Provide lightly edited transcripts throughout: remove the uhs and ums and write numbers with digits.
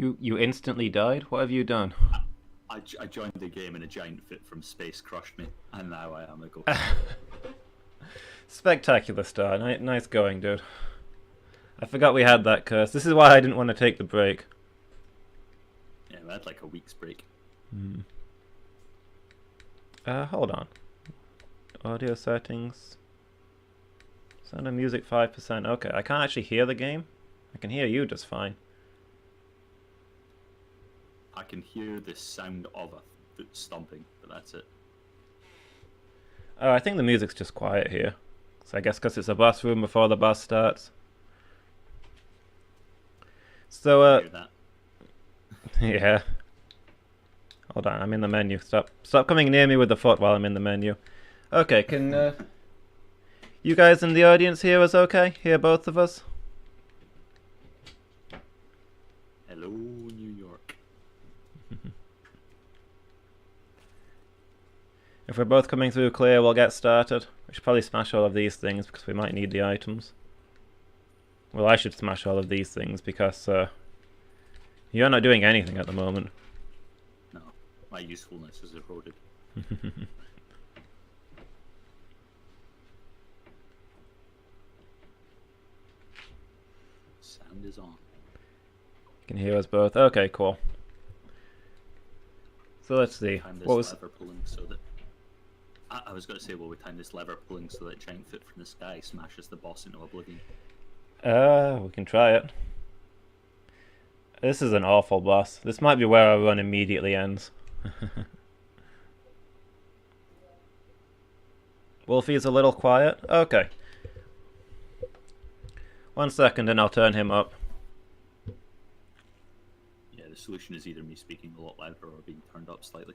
You instantly died? What have you done? I joined the game and a giant fit from space crushed me, and now I am a ghost. Spectacular star. Nice going, dude. I forgot we had that curse. This is why I didn't want to take the break. Yeah, we had like a week's break. Hold on. Audio settings. Sound of music 5%. Okay, I can't actually hear the game. I can hear you just fine. I can hear the sound of a foot stomping, but that's it. Oh, I think the music's just quiet here. So I guess because it's a bus room before the bus starts. So, I hear that. yeah. Hold on, I'm in the menu. Stop coming near me with the foot while I'm in the menu. Okay, can you guys in the audience hear us okay? Hear both of us? Hello, New York. If we're both coming through clear, we'll get started. We should probably smash all of these things because we might need the items. Well, I should smash all of these things because you're not doing anything at the moment. No, my usefulness is eroded. Sound is on. You can hear us both. Okay, cool. So let's see. Time this What was? lever pulling so that I was going to say, well, we time this lever pulling so that giant foot from the sky smashes the boss into oblivion. We can try it. This is an awful boss. This might be where our run immediately ends. Wolfie's a little quiet. Okay. 1 second and I'll turn him up. Yeah, the solution is either me speaking a lot louder or being turned up slightly.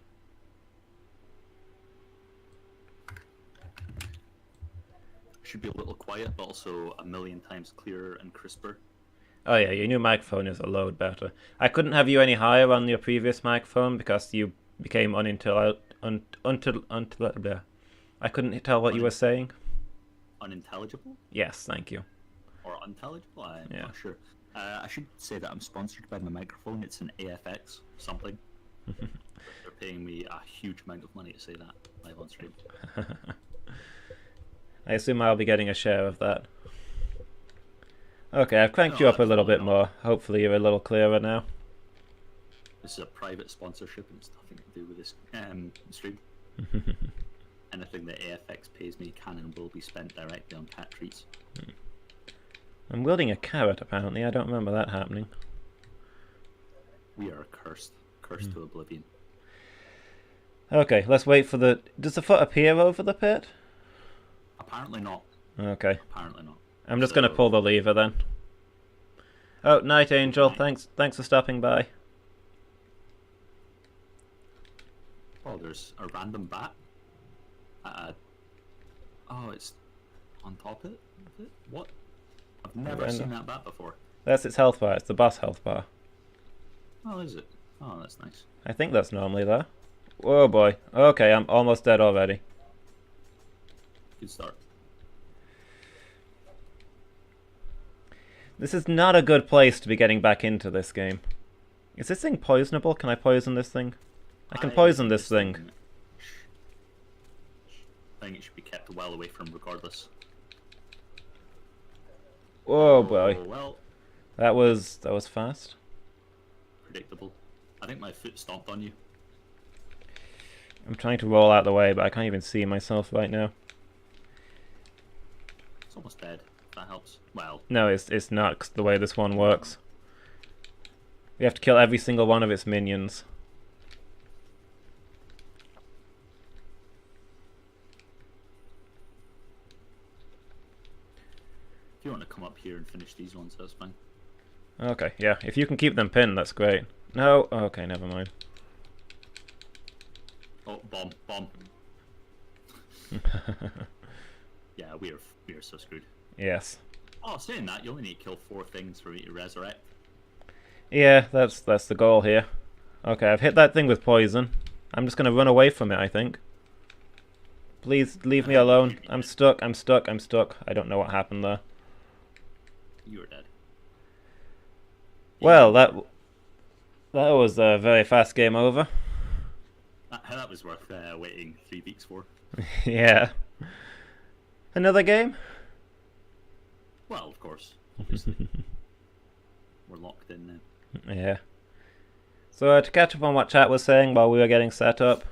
Should be a little quiet, but also a million times clearer and crisper. Oh yeah, your new microphone is a load better. I couldn't have you any higher on your previous microphone because you became unintelligible. I couldn't tell what you were saying. Unintelligible? Yes, thank you. Or unintelligible? I'm Yeah. not sure. I should say that I'm sponsored by my microphone. It's an AFX something. They're paying me a huge amount of money to say that live on stream. I assume I'll be getting a share of that. Okay, I've cranked you up a little bit more. Hopefully you're a little clearer now. This is a private sponsorship and it's nothing to do with this stream. Anything that AFX pays me can and will be spent directly on cat treats. I'm wielding a carrot, apparently. I don't remember that happening. We are cursed. Cursed to oblivion. Okay, let's wait for the... Does the foot appear over the pit? Apparently not. Okay. Apparently not. I'm just going to pull the lever then. Oh, Night Angel. Thanks for stopping by. Oh, there's a random bat. Oh, it's on top of it? What? I've never seen that bat before. That's its health bar. It's the boss health bar. Oh, is it? Oh, that's nice. I think that's normally there. Oh boy. Okay, I'm almost dead already. Good start. This is not a good place to be getting back into this game. Is this thing poisonable? Can I poison this thing? I can poison this thing. I think it should be kept well away from regardless. Oh boy. Well, That was fast. predictable. I think my foot stomped on you. I'm trying to roll out the way, but I can't even see myself right now. It's almost dead. If that helps. Well, No, it's not 'cause the way this one works. We have to kill every single one of its minions. if you want to come up here and finish these ones, that's fine. Okay, yeah. If you can keep them pinned, that's great. No, okay, never mind. Oh, bomb. Yeah, we are so screwed. Yes. Oh, saying that, you only need to kill 4 things for me to resurrect. Yeah, that's the goal here. Okay, I've hit that thing with poison. I'm just gonna run away from it, I think. Please leave me alone. I'm stuck. I don't know what happened there. You are dead. Well, that That was a very fast game over. That was worth waiting 3 weeks for. Yeah. Another game? Well, of course. Obviously. We're locked in now. Yeah. So to catch up on what chat was saying while we were getting set up,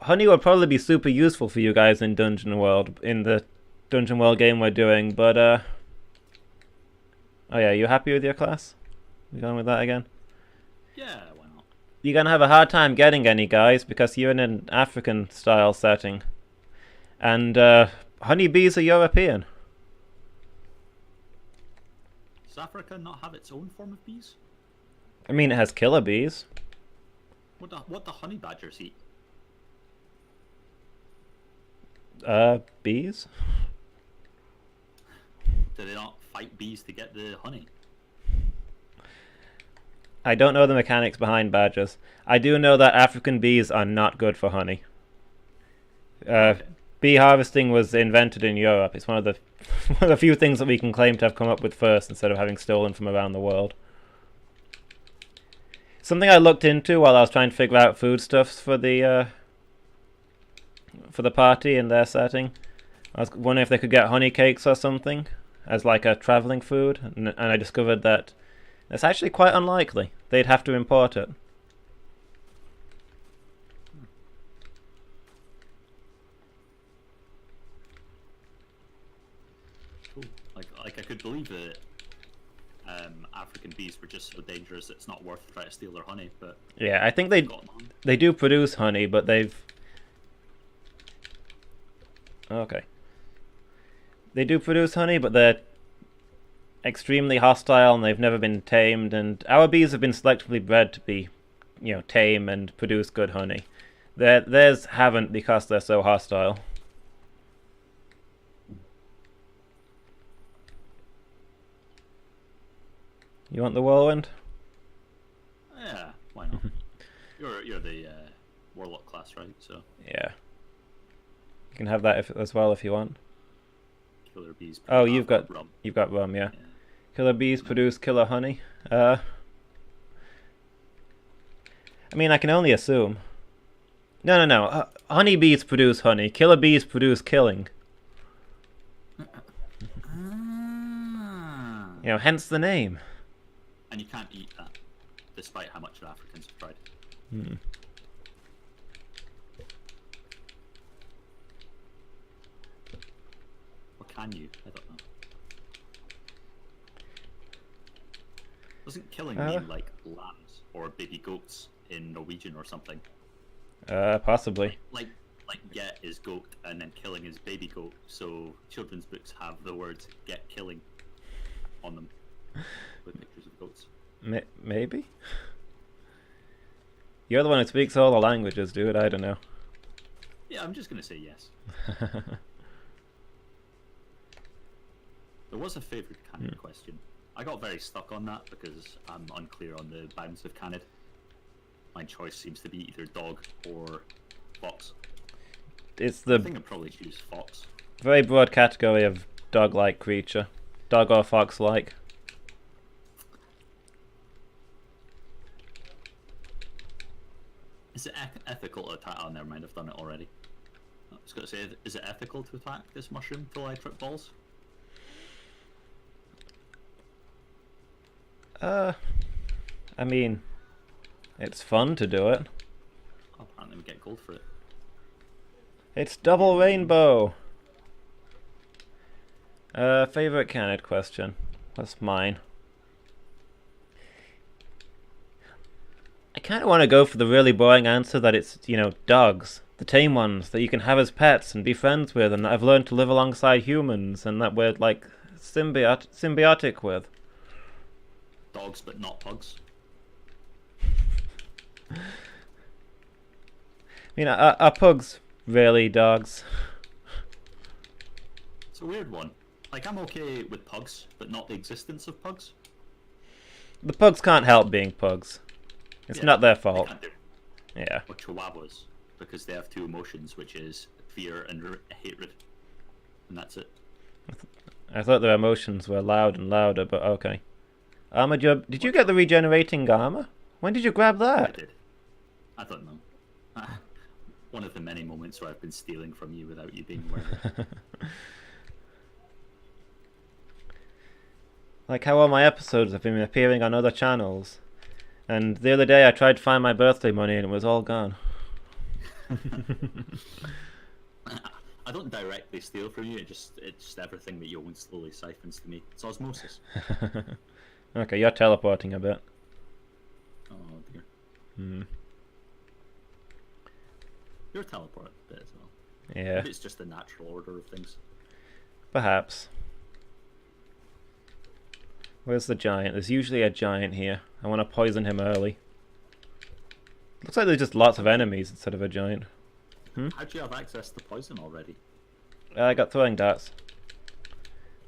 honey would probably be super useful for you guys in Dungeon World, in the Dungeon World game we're doing, but oh yeah, you happy with your class? You going with that again? Yeah, why not? You're gonna have a hard time getting any, guys, because you're in an African style setting. And honeybees are European. Does Africa not have its own form of bees? I mean, it has killer bees. What the honey badgers eat? Bees? Do they not fight bees to get the honey? I don't know the mechanics behind badgers. I do know that African bees are not good for honey. Okay. Bee harvesting was invented in Europe. It's one of the few things that we can claim to have come up with first instead of having stolen from around the world. Something I looked into while I was trying to figure out foodstuffs for the party in their setting. I was wondering if they could get honey cakes or something as like a traveling food, and I discovered that it's actually quite unlikely. They'd have to import it. Cool. Like I could believe that African bees were just so dangerous it's not worth trying to steal their honey, but Yeah, I think they do produce honey, but they've... Okay. They do produce honey, but they're extremely hostile and they've never been tamed, and our bees have been selectively bred to be, tame and produce good honey. Theirs haven't because they're so hostile. You want the whirlwind? yeah, why not? You're the warlock class, right? So Yeah. You can have that as well if you want. killer bees. Oh, you've got rum. rum, yeah. Yeah. Killer bees produce killer honey. I mean, I can only assume. No. Honey bees produce honey. Killer bees produce killing. Hence the name. And you can't eat that, despite how much the Africans have tried. Hmm. Or can you? I don't know. Doesn't killing mean like lambs or baby goats in Norwegian or something? Possibly. Like get is goat and then killing is baby goat, so children's books have the words get killing on them with pictures of goats. Maybe? You're the one who speaks all the languages, dude. I don't know. Yeah, I'm just gonna say yes. There was a favourite canon question. I got very stuck on that because I'm unclear on the bounds of canon. My choice seems to be either dog or fox. It's I the think I'd probably choose fox. very broad category of dog-like creature. Dog or fox-like. Is it ethical to attack? Oh, never mind, I've done it already. I was going to say, is it ethical to attack this mushroom till I trip balls? I mean, it's fun to do it. Oh, apparently we get gold for it. It's double rainbow. Favorite canon question. That's mine. I kind of want to go for the really boring answer that it's, dogs. The tame ones that you can have as pets and be friends with, and that I've learned to live alongside humans, and that we're, like, symbiotic with. Dogs, but not pugs. I mean, are pugs really dogs? It's a weird one. Like, I'm okay with pugs, but not the existence of pugs. The pugs can't help being pugs. It's not their fault. They can't do. Yeah. Or chihuahuas, because they have two emotions, which is fear and hatred. And that's it. I thought their emotions were loud and louder, but okay. Armor job. Did you get the regenerating armor? When did you grab I that? did. I don't know. One of the many moments where I've been stealing from you without you being aware of it. Like how all my episodes have been appearing on other channels. And the other day I tried to find my birthday money and it was all gone. I don't directly steal from you, it's just everything that you own slowly siphons to me. It's osmosis. Okay, you're teleporting a bit. Oh dear. Hmm. You're teleporting a bit as well. Yeah. Maybe it's just the natural order of things. Perhaps. Where's the giant? There's usually a giant here. I want to poison him early. Looks like there's just lots of enemies instead of a giant. How do you have access to poison already? I got throwing darts.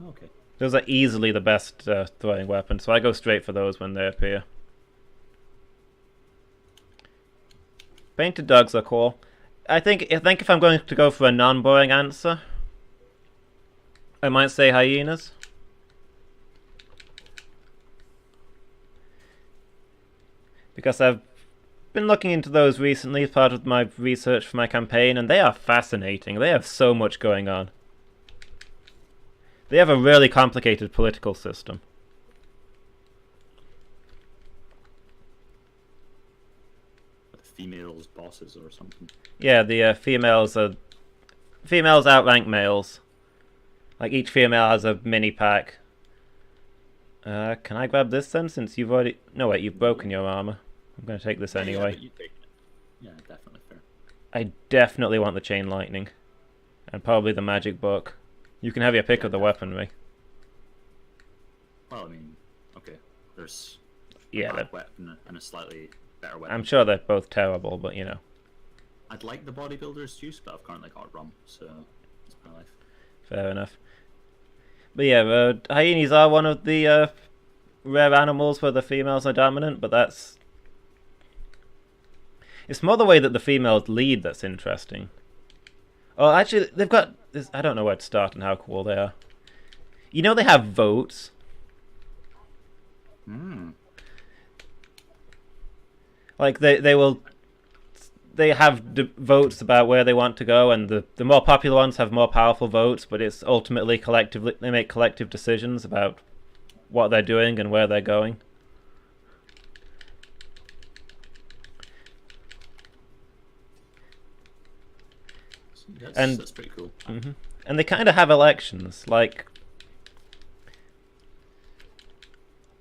Okay. Those are easily the best throwing weapon, so I go straight for those when they appear. Painted dogs are cool. I think if I'm going to go for a non-boring answer, I might say hyenas. Because I've been looking into those recently as part of my research for my campaign, and they are fascinating. They have so much going on. They have a really complicated political system. The females bosses or something. Yeah, the females outrank males. Like each female has a mini pack. Can I grab this then, since you've already... No, wait, you've broken your armor. I'm going to take this anyway. Yeah, but you take it. Yeah, definitely fair. I definitely want the chain lightning. And probably the magic book. You can have your pick of the weaponry. Well, I mean, okay. There's Yeah, a bad weapon and a slightly better weapon. I'm sure they're both terrible, but you know. I'd like the bodybuilder's juice, but I've currently got rum, so it's my life. Fair enough. But yeah, hyenas are one of the rare animals where the females are dominant, but that's... It's more the way that the females lead that's interesting. Oh, actually, they've got... This, I don't know where to start and how cool they are. You know they have votes? Like, they will... They have votes about where they want to go, and the more popular ones have more powerful votes, but it's ultimately collectively... They make collective decisions about what they're doing and where they're going. That's pretty cool. Mm-hmm. And they kind of have elections, like...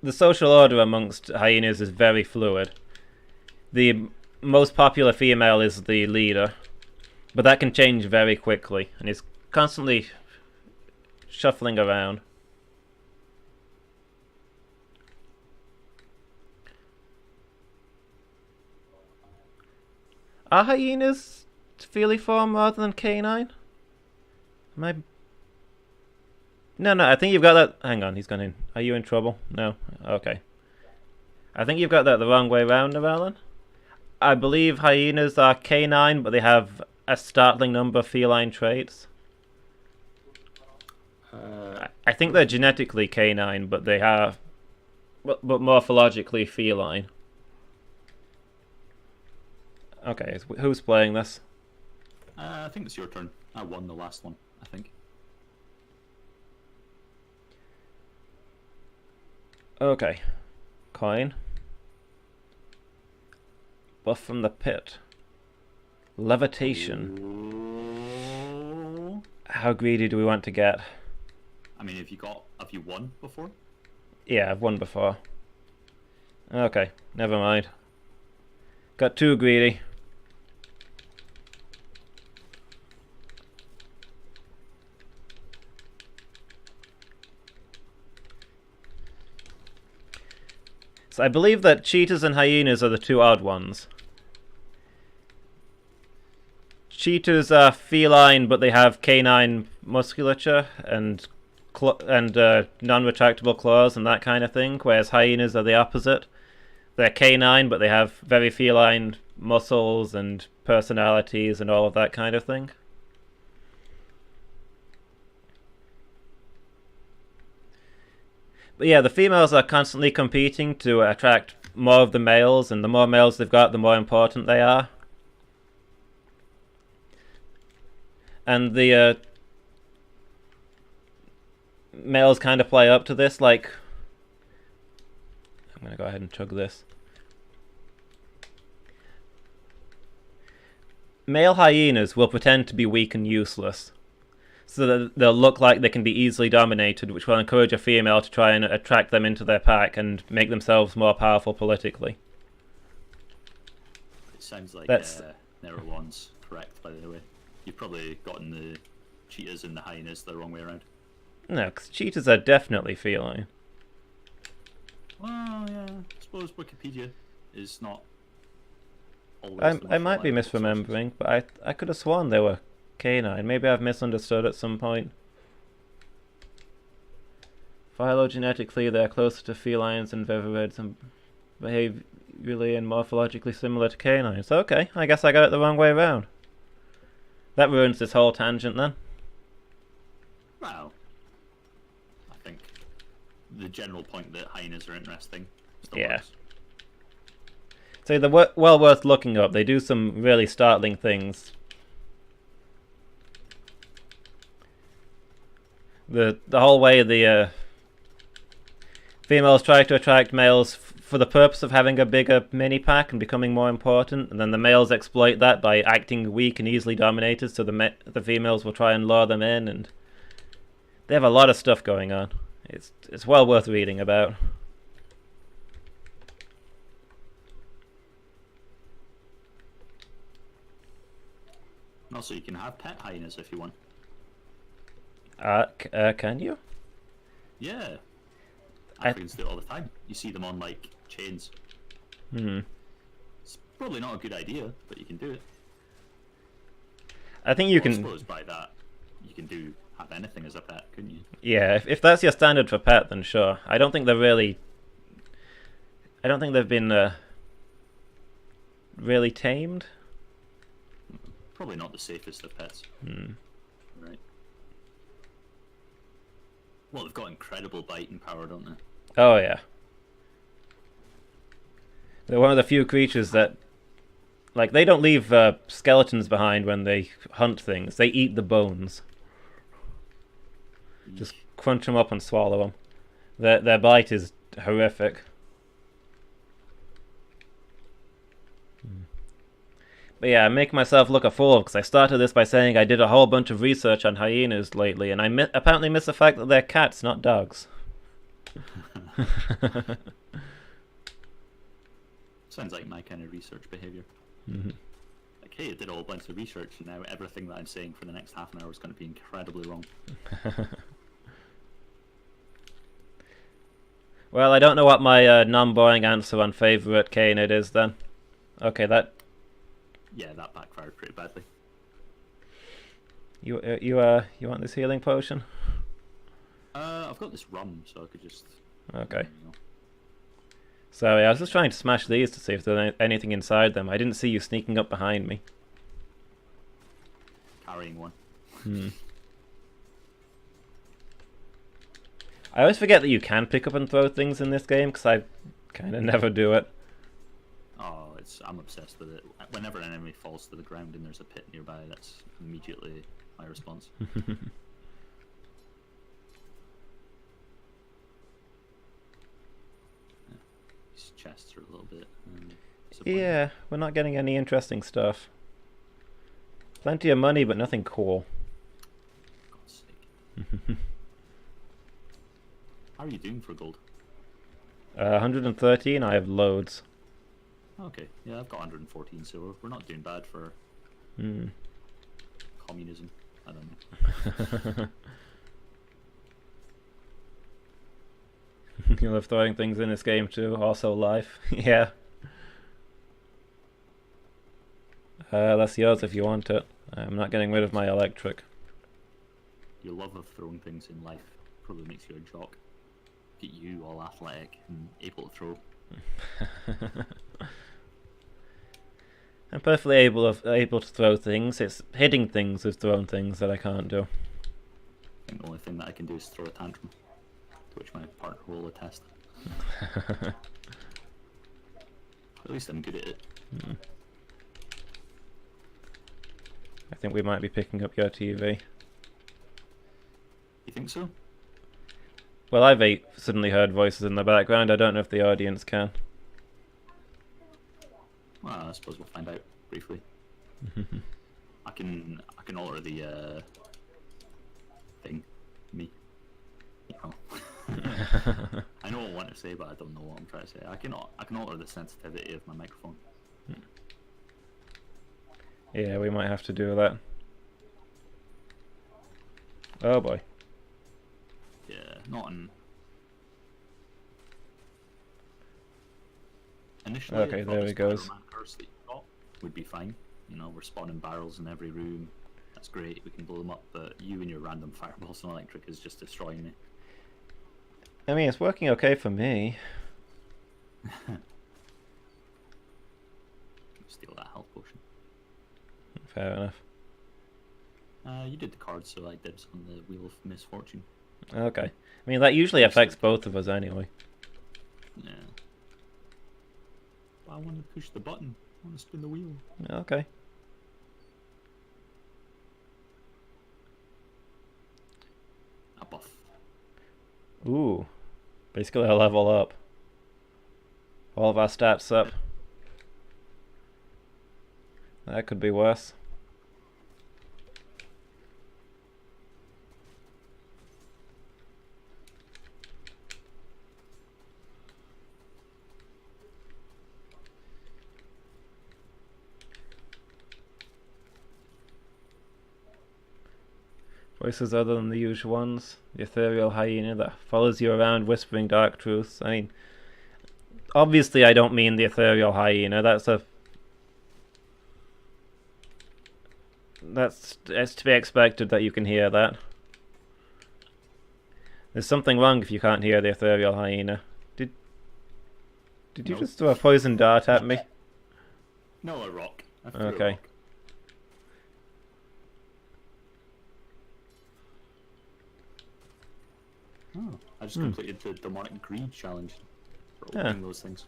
The social order amongst hyenas is very fluid. The most popular female is the leader, but that can change very quickly, and is constantly shuffling around. Are hyenas feliform rather than canine? Am I... No, I think you've got that... Hang on, he's gone in. Are you in trouble? No? Okay. I think you've got that the wrong way round, Alan. I believe hyenas are canine, but they have a startling number of feline traits. I think they're genetically canine, but they have... But morphologically feline. Okay, who's playing this? I think it's your turn. I won the last one, I think. Okay. Coin. Buff from the pit. Levitation. Ooh. How greedy do we want to get? I mean, have you won before? Yeah, I've won before. Okay, never mind. Got too greedy. So I believe that cheetahs and hyenas are the two odd ones. Cheetahs are feline, but they have canine musculature and non-retractable claws and that kind of thing, whereas hyenas are the opposite. They're canine, but they have very feline muscles and personalities and all of that kind of thing. But yeah, the females are constantly competing to attract more of the males, and the more males they've got, the more important they are. And the males kind of play up to this, like... I'm gonna go ahead and chug this. Male hyenas will pretend to be weak and useless, so that they'll look like they can be easily dominated, which will encourage a female to try and attract them into their pack and make themselves more powerful politically. It sounds like That's... Nerawan's correct, by the way. You've probably gotten the cheetahs and the hyenas the wrong way around. No, because cheetahs are definitely feline. Well, yeah, I suppose Wikipedia is not always... I might be misremembering, but I could have sworn they were canine. Maybe I've misunderstood at some point. Phylogenetically, they're closer to felines and vertebrates and behaviorally and morphologically similar to canines. Okay, I guess I got it the wrong way around. That ruins this whole tangent then. Well, I think the general point that hyenas are interesting still works. So they're well worth looking up. They do some really startling things. The whole way the females try to attract males for the purpose of having a bigger mini pack and becoming more important, and then the males exploit that by acting weak and easily dominated, so the females will try and lure them in, and they have a lot of stuff going on. It's well worth reading about. Also, you can have pet hyenas if you want. Can you? Yeah. Africans do it all the time. You see them on, like, chains. It's probably not a good idea, but you can do it. I think you I can... suppose by that, you can have anything as a pet, couldn't you? Yeah, if that's your standard for pet, then sure. I don't think they're really... I don't think they've been really tamed. Probably not the safest of pets. Right. Well, they've got incredible biting power, don't they? Oh, yeah. They're one of the few creatures that... Like, they don't leave skeletons behind when they hunt things. They eat the bones. Just crunch them up and swallow them. Their bite is horrific. But yeah, I make myself look a fool because I started this by saying I did a whole bunch of research on hyenas lately, and I apparently missed the fact that they're cats, not dogs. Sounds like my kind of research behaviour. Like, hey, I did a whole bunch of research, and now everything that I'm saying for the next half an hour is going to be incredibly wrong. Well, I don't know what my non-boring answer on favourite canid is then. Okay, that... Yeah, that backfired pretty badly. You want this healing potion? I've got this rum, so I could just... Okay. So yeah, I was just trying to smash these to see if there's anything inside them. I didn't see you sneaking up behind me. Carrying one. I always forget that you can pick up and throw things in this game, because I kind of never do it. Oh, I'm obsessed with it. Whenever an enemy falls to the ground and there's a pit nearby, that's immediately my response. These chests are a little bit yeah, we're not getting any interesting stuff. Plenty of money, but nothing cool. God's sake. How are you doing for gold? 113, I have loads. Okay, yeah, I've got 114, so we're not doing bad for communism. I don't know. You love throwing things in this game too, also life. Yeah. That's yours if you want it. I'm not getting rid of my electric. Your love of throwing things in life probably makes you a jock. Get you all athletic and able to throw. I'm perfectly able to throw things. It's hitting things with thrown things that I can't do. I think the only thing that I can do is throw a tantrum. to which my partner will attest. At least I'm good at it. I think we might be picking up your TV. You think so? Well, I've suddenly heard voices in the background. I don't know if the audience can. Well, I suppose we'll find out briefly. I can alter the thing. Me. You know. I know what I want to say, but I don't know what I'm trying to say. I can alter the sensitivity of my microphone. Yeah, we might have to do that. Oh boy. Yeah, not in. Initially, Okay, I thought there the he goes. Spider-Man curse that you got would be fine. You know, we're spawning barrels in every room. That's great. We can blow them up. But you and your random fireballs and electric is just destroying me. I mean, it's working okay for me. Steal that health potion. Fair enough. You did the cards, so I dibs on the Wheel of Misfortune. Okay. I mean, that usually affects both of us anyway. Yeah. But I want to push the button. I want to spin the wheel. Okay. A buff. Ooh. Basically a level up. All of our stats up. That could be worse. Voices other than the usual ones. The ethereal hyena that follows you around whispering dark truths. I mean, obviously I don't mean the ethereal hyena. It's to be expected that you can hear that. There's something wrong if you can't hear the ethereal hyena. Did you just throw a poison dart at me? No, a rock. I threw a Okay. rock. Oh, I just completed the demonic greed challenge for opening those things.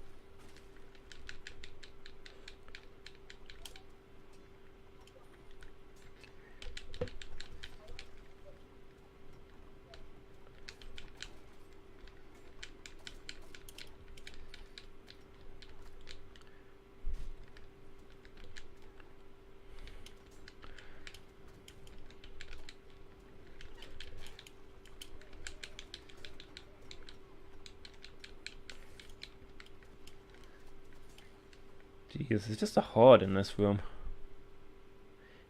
Jeez, there's just a horde in this room.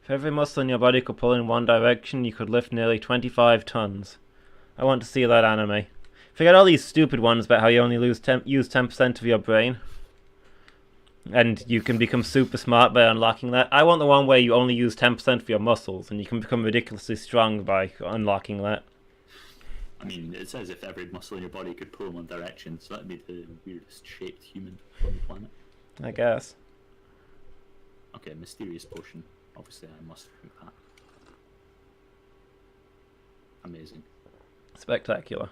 If every muscle in your body could pull in one direction, you could lift nearly 25 tons. I want to see that anime. Forget all these stupid ones about how you only use 10% of your brain. And you can become super smart by unlocking that. I want the one where you only use 10% of your muscles, and you can become ridiculously strong by unlocking that. I mean, it says if every muscle in your body could pull in one direction, so that'd be the weirdest shaped human on the planet. I guess. Okay, mysterious potion. Obviously, I must drink that. Amazing. Spectacular.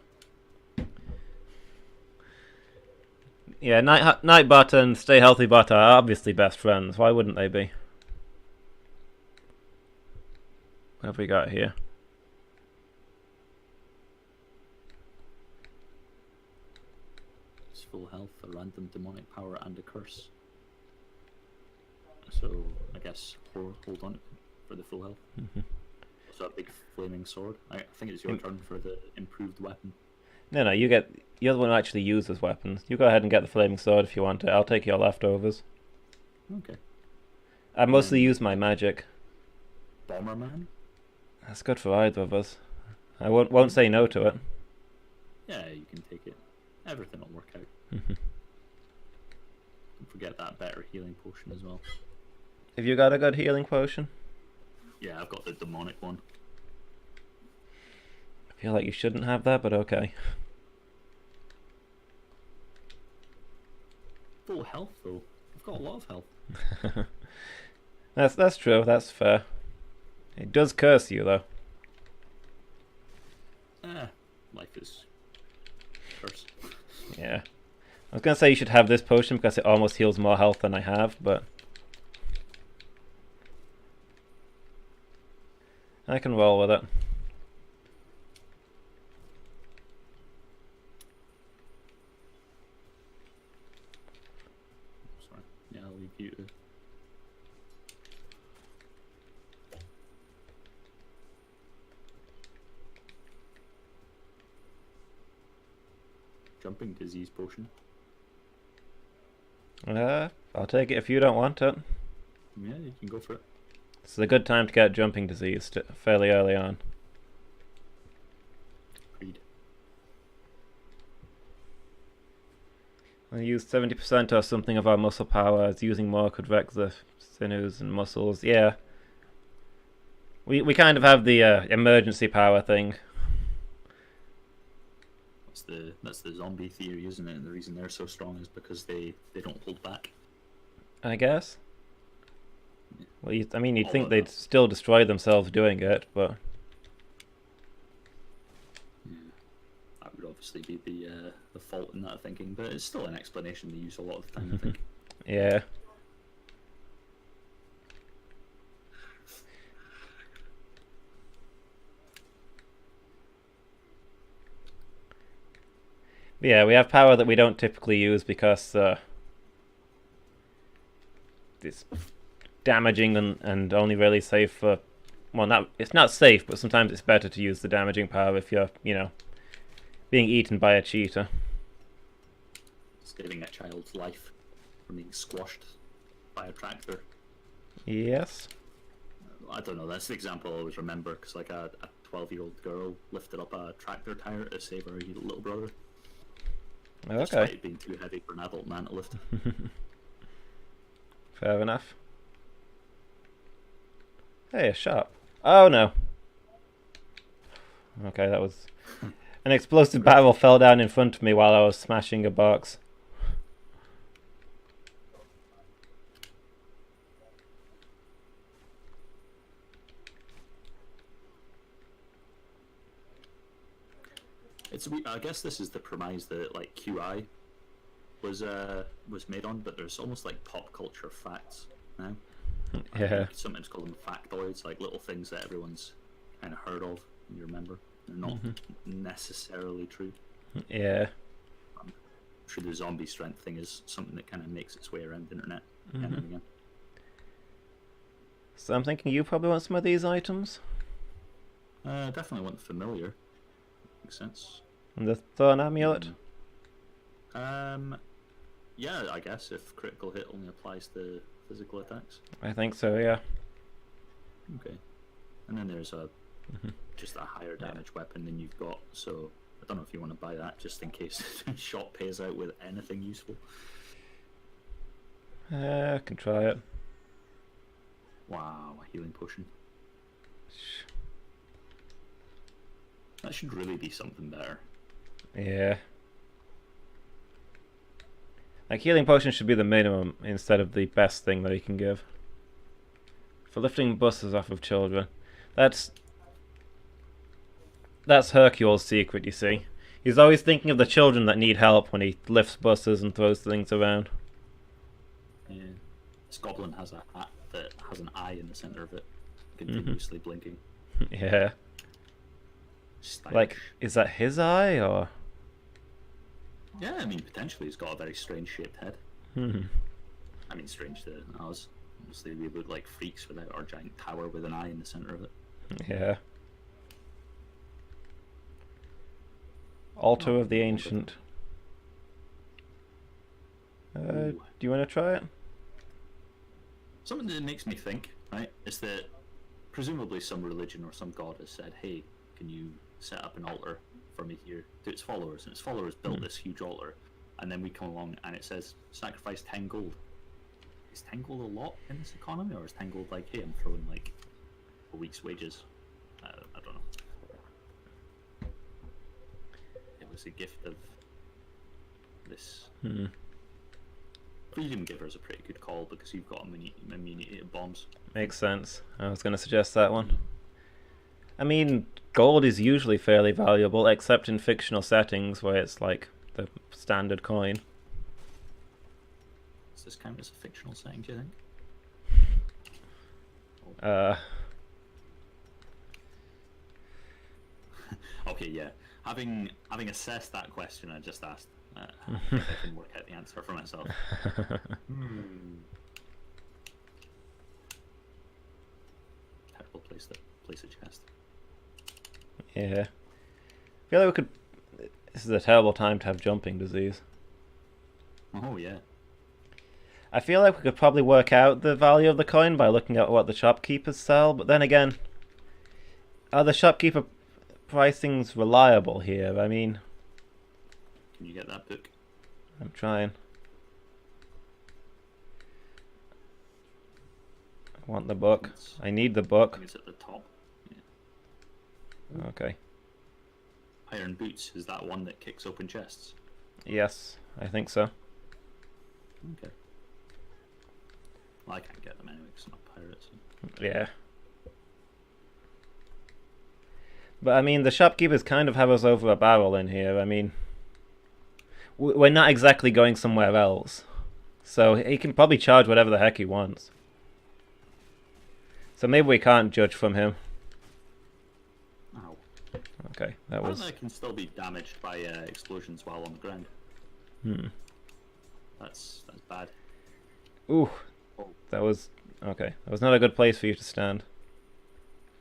Yeah, Nightbot and Stay Healthy Bot are obviously best friends. Why wouldn't they be? What have we got here? It's full health, a random demonic power, and a curse. So, I guess hold on for the full health. So a big flaming sword. I think it's your turn for the improved weapon. No, you're the one who actually uses weapons. You go ahead and get the flaming sword if you want it. I'll take your leftovers. Okay. I mostly use my magic. Bomberman? That's good for either of us. I won't say no to it. Yeah, you can take it. Everything will work out. Don't forget that better healing potion as well. Have you got a good healing potion? Yeah, I've got the demonic one. I feel like you shouldn't have that, but okay. Full health though. I've got a lot of health. That's true. That's fair. It does curse you though. Life is Yeah. I was going to say you should have this potion because it almost heals more health than I have, but... I can roll with it. Sorry. Yeah, I'll leave you to... Jumping disease potion. I'll take it if you don't want it. Yeah, you can go for it. It's a good time to get jumping disease fairly early on. Agreed. I use 70% or something of our muscle power, as using more could wreck the sinews and muscles. Yeah. We kind of have the emergency power thing. That's the zombie theory, isn't it? And the reason they're so strong is because they don't hold back. I guess. Yeah. Well, I mean, you'd think they'd still destroy themselves doing it, but... Yeah. That would obviously be the fault in that thinking, but it's still an explanation they use a lot of the time, I think. Yeah. Yeah, we have power that we don't typically use because it's damaging and only really safe for... Well, it's not safe, but sometimes it's better to use the damaging power if you're, you know, being eaten by a cheetah. Saving a child's life from being squashed by a tractor. Yes. I don't know, that's the example I always remember, because like a 12-year-old girl lifted up a tractor tire to save her little brother. Okay. Despite it being too heavy for an adult man to lift. Fair enough. Hey, a shop. Oh no. Okay, that was... An explosive barrel fell down in front of me while I was smashing a box. I guess this is the premise that like QI was made on, but there's almost like pop culture facts now. Yeah. Sometimes call them factoids, like little things that everyone's kind of heard of and you remember. They're not necessarily true. Yeah. I'm sure the zombie strength thing is something that kind of makes its way around the internet again and again. So I'm thinking you probably want some of these items? Definitely want the familiar. Makes sense. And the Thorn Amulet? Yeah, I guess if critical hit only applies to physical attacks. I think so, yeah. Okay. And then there's just a higher damage weapon than you've got, so I don't know if you want to buy that just in case shot pays out with anything useful. I can try it. Wow, a healing potion. That should really be something better. Yeah. Like, healing potion should be the minimum instead of the best thing that he can give. For lifting buses off of children. That's Hercule's secret, you see. He's always thinking of the children that need help when he lifts buses and throws things around. Yeah. This goblin has a hat that has an eye in the center of it, continuously blinking. Yeah. Stylish. Like, is that his eye, or...? Yeah, I mean, potentially he's got a very strange shaped head. I mean, strange to us. Obviously, we look like freaks without our giant tower with an eye in the center of it. Yeah. Altar of the Ancient. Do you want to try it? Something that makes me think, right, is that presumably some religion or some god has said, hey, can you set up an altar for me here to its followers? And its followers built this huge altar, and then we come along and it says, sacrifice 10 gold. Is 10 gold a lot in this economy, or is 10 gold like, hey, I'm throwing like a week's wages? I don't know. It was a gift of this. Freedom Giver is a pretty good call because you've got immunity to bombs. Makes sense. I was going to suggest that one. I mean, gold is usually fairly valuable, except in fictional settings where it's like the standard coin. Does this count as a fictional setting, do you think? Okay, yeah. Having assessed that question I just asked, I think I can work out the answer for myself. Terrible place to place a chest. Yeah. I feel like we could... This is a terrible time to have jumping disease. Oh, yeah. I feel like we could probably work out the value of the coin by looking at what the shopkeepers sell, but then again, are the shopkeeper pricings reliable here? I mean... Can you get that book? I'm trying. I want the book. I need the I book. think it's at the top. Okay. Iron boots, is that one that kicks open chests? Yes, I think so. Okay. Well, I can't get them anyway because I'm not pirates. Yeah. But I mean, the shopkeepers kind of have us over a barrel in here. I mean, we're not exactly going somewhere else. So he can probably charge whatever the heck he wants. So maybe we can't judge from him. Ow. Okay, that was... I can still be damaged by explosions while on the ground. That's bad. Ooh, Oh. that was... Okay, that was not a good place for you to stand.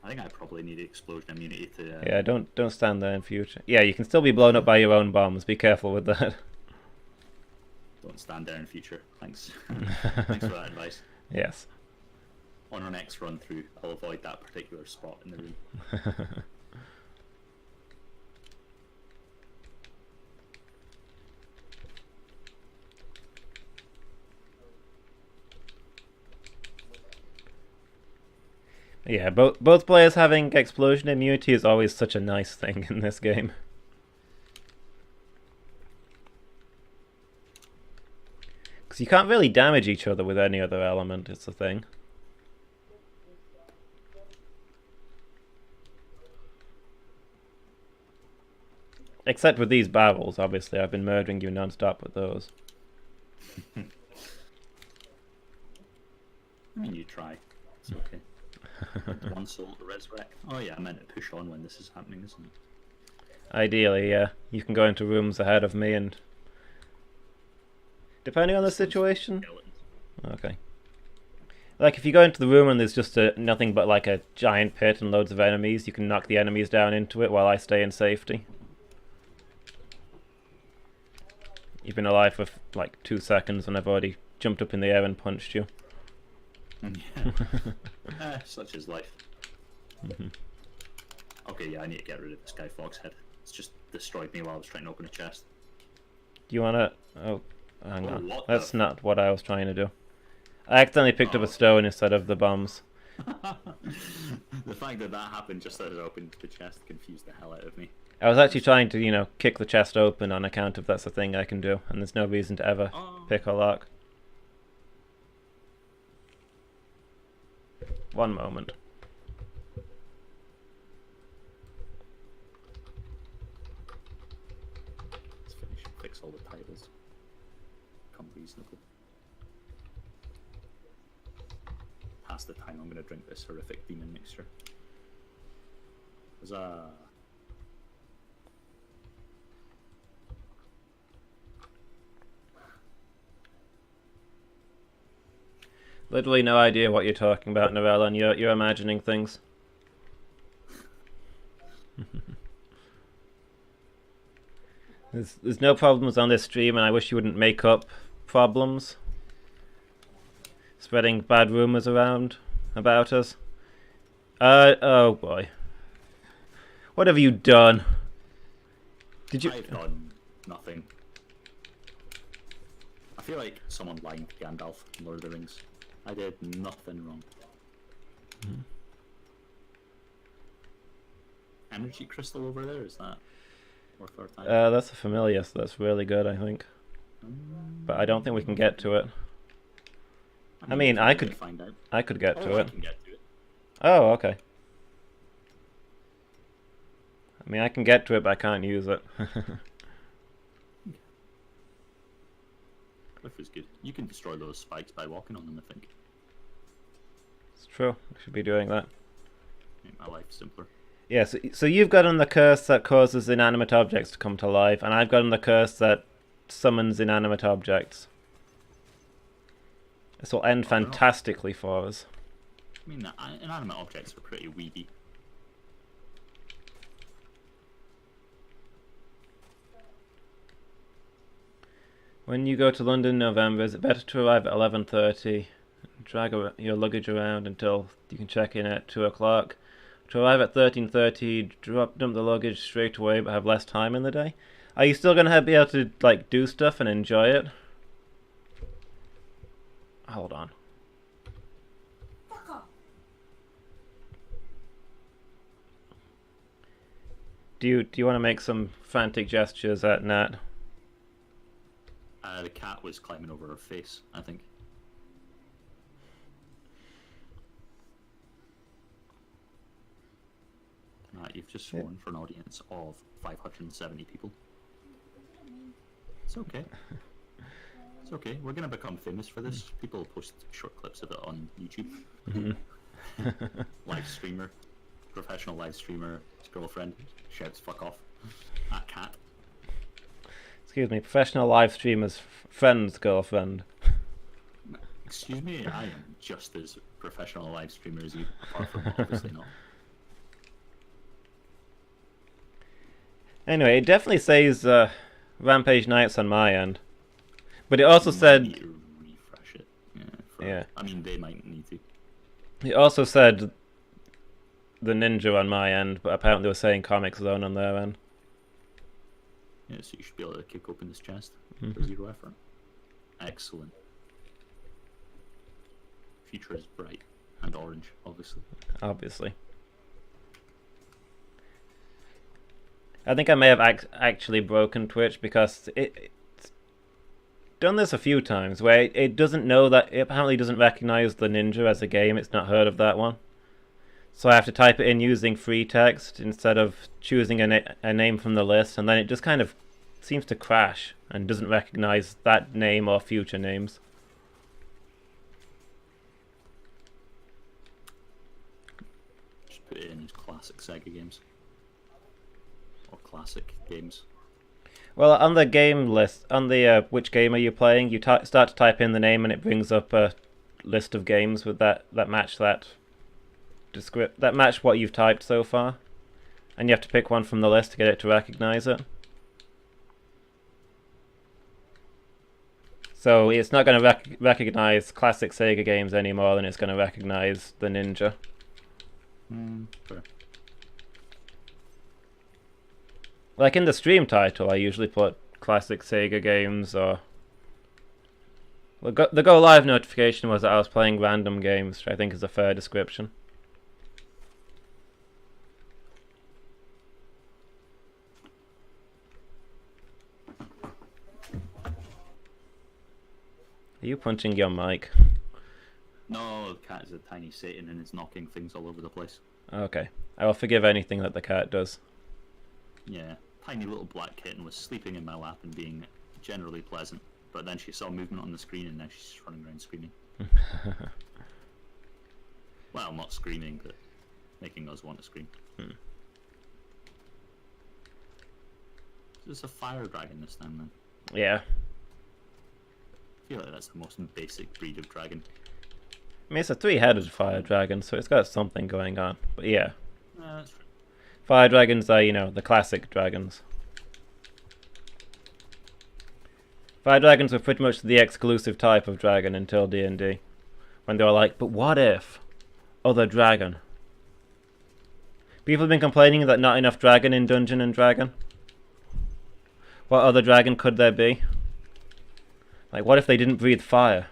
I think I probably need explosion immunity to... Yeah, don't stand there in future. Yeah, you can still be blown up by your own bombs. Be careful with that. Don't stand there in future. Thanks. Thanks for that advice. Yes. On our next run through, I'll avoid that particular spot in the room. Yeah, both players having explosion immunity is always such a nice thing in this game. Because you can't really damage each other with any other element, it's the thing. Except with these barrels, obviously. I've been murdering you non-stop with those. I mean, you try. It's okay. One soul to resurrect. Oh yeah, I meant to push on when this is happening, isn't it? Ideally, yeah. You can go into rooms ahead of me and... Depending on the situation... Okay. Like, if you go into the room and there's just nothing but like a giant pit and loads of enemies, you can knock the enemies down into it while I stay in safety. You've been alive for like 2 seconds and I've already jumped up in the air and punched you. Yeah. Such is life. Okay, yeah, I need to get rid of this guy Foxhead. It's just destroyed me while I was trying to open a chest. Do you wanna... Oh, hang on. What That's not what I was trying to do. I accidentally picked up a stone instead of the bombs. The fact that that happened just as I opened the chest confused the hell out of me. I was actually trying to, you know, kick the chest open on account of that's a thing I can do, and there's no reason to ever pick or lock. One moment. Let's finish and fix all the titles. Come reasonable. Past the time I'm going to drink this horrific demon mixture. Huzzah! Literally no idea what you're talking about, Novella, and you're imagining things. There's no problems on this stream, and I wish you wouldn't make up problems. Spreading bad rumors around about us. Oh boy. What have you done? Did you... I've done nothing. I feel like someone lying to Gandalf in Lord of the Rings. I did nothing wrong. Energy crystal over there, is that worth our time? That's a familiar, so that's really good, I think. But I don't think we can get to it. I mean, I could find out. I could get to I it. can get to it. Oh, okay. I mean, I can get to it, but I can't use it. cliff is good. You can destroy those spikes by walking on them, I think. It's true. I should be doing that. Make my life simpler. Yeah, so you've gotten the curse that causes inanimate objects to come to life, and I've gotten the curse that summons inanimate objects. This will end fantastically for us. I mean, inanimate objects are pretty weedy. When you go to London in November, is it better to arrive at 11:30, drag your luggage around until you can check in at 2 o'clock? To arrive at 13:30, dump the luggage straight away but have less time in the day? Are you still going to be able to like do stuff and enjoy it? Hold on. Fuck off. Do you want to make some frantic gestures at Nat? The cat was climbing over her face, I think. You've just sworn for an audience of 570 people. It's okay. It's okay. We're gonna become famous for this. People post short clips of it on YouTube. Live streamer, professional live streamer, his girlfriend shouts "fuck off" at cat. Excuse me, professional live streamer's friend's girlfriend. Excuse me, I am just as professional live streamer as you, apart from obviously not. Anyway, it definitely says Rampage Knights on my end. But it also said... Need to refresh it. Yeah. I mean, they might need to. It also said the ninja on my end, but apparently they were saying Comic Zone on their end. Yeah, so you should be able to kick open this chest for 0 effort. Excellent. Future is bright and orange, obviously. Obviously. I think I may have actually broken Twitch because it's done this a few times where it doesn't know that, it apparently doesn't recognize the ninja as a game. It's not heard of that one. So I have to type it in using free text instead of choosing a name from the list, and then it just kind of seems to crash and doesn't recognize that name or future names. Just put it in as classic Sega games. Or classic games. Well, on the game list, on the which game are you playing, you start to type in the name and it brings up a list of games with that match that match what you've typed so far, and you have to pick one from the list to get it to recognize it. So it's not going to recognize classic Sega games any more than it's going to recognize the ninja. Fair. Like in the stream title, I usually put classic Sega games, or the go live notification was that I was playing random games, which I think is a fair description. Are you punching your mic? No, the cat is a tiny Satan and is knocking things all over the place. Okay. I will forgive anything that the cat does. Yeah, tiny little black kitten was sleeping in my lap and being generally pleasant, but then she saw movement on the screen and now she's just running around screaming. Well, not screaming, but making us want to scream. Is this a fire dragon this time then? Yeah. I feel like that's the most basic breed of dragon. I mean, it's a 3-headed fire dragon, so it's got something going on. But yeah. That's true. Fire dragons are, the classic dragons. Fire dragons were pretty much the exclusive type of dragon until D&D. When they were like, but what if? Other dragon. People have been complaining that not enough dragon in Dungeon and Dragon. What other dragon could there be? Like, what if they didn't breathe fire?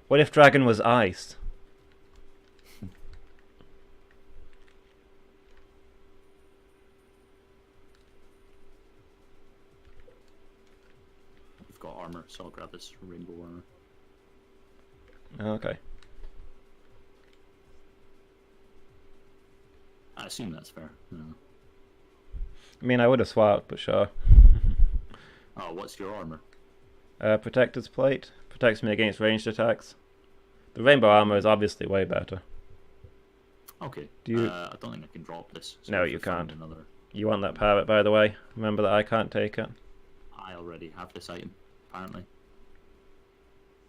What if dragon was ice? We've got armor, so I'll grab this rainbow armor. Okay. I assume that's fair. No. I mean, I would have swapped, but sure. Oh, what's your armor? Protector's Plate. Protects me against ranged attacks. The rainbow armor is obviously way better. Okay. Do you- I don't think I can drop this. No, if you we find can't. Another... You want that parrot, by the way. Remember that I can't take it. I already have this item, apparently.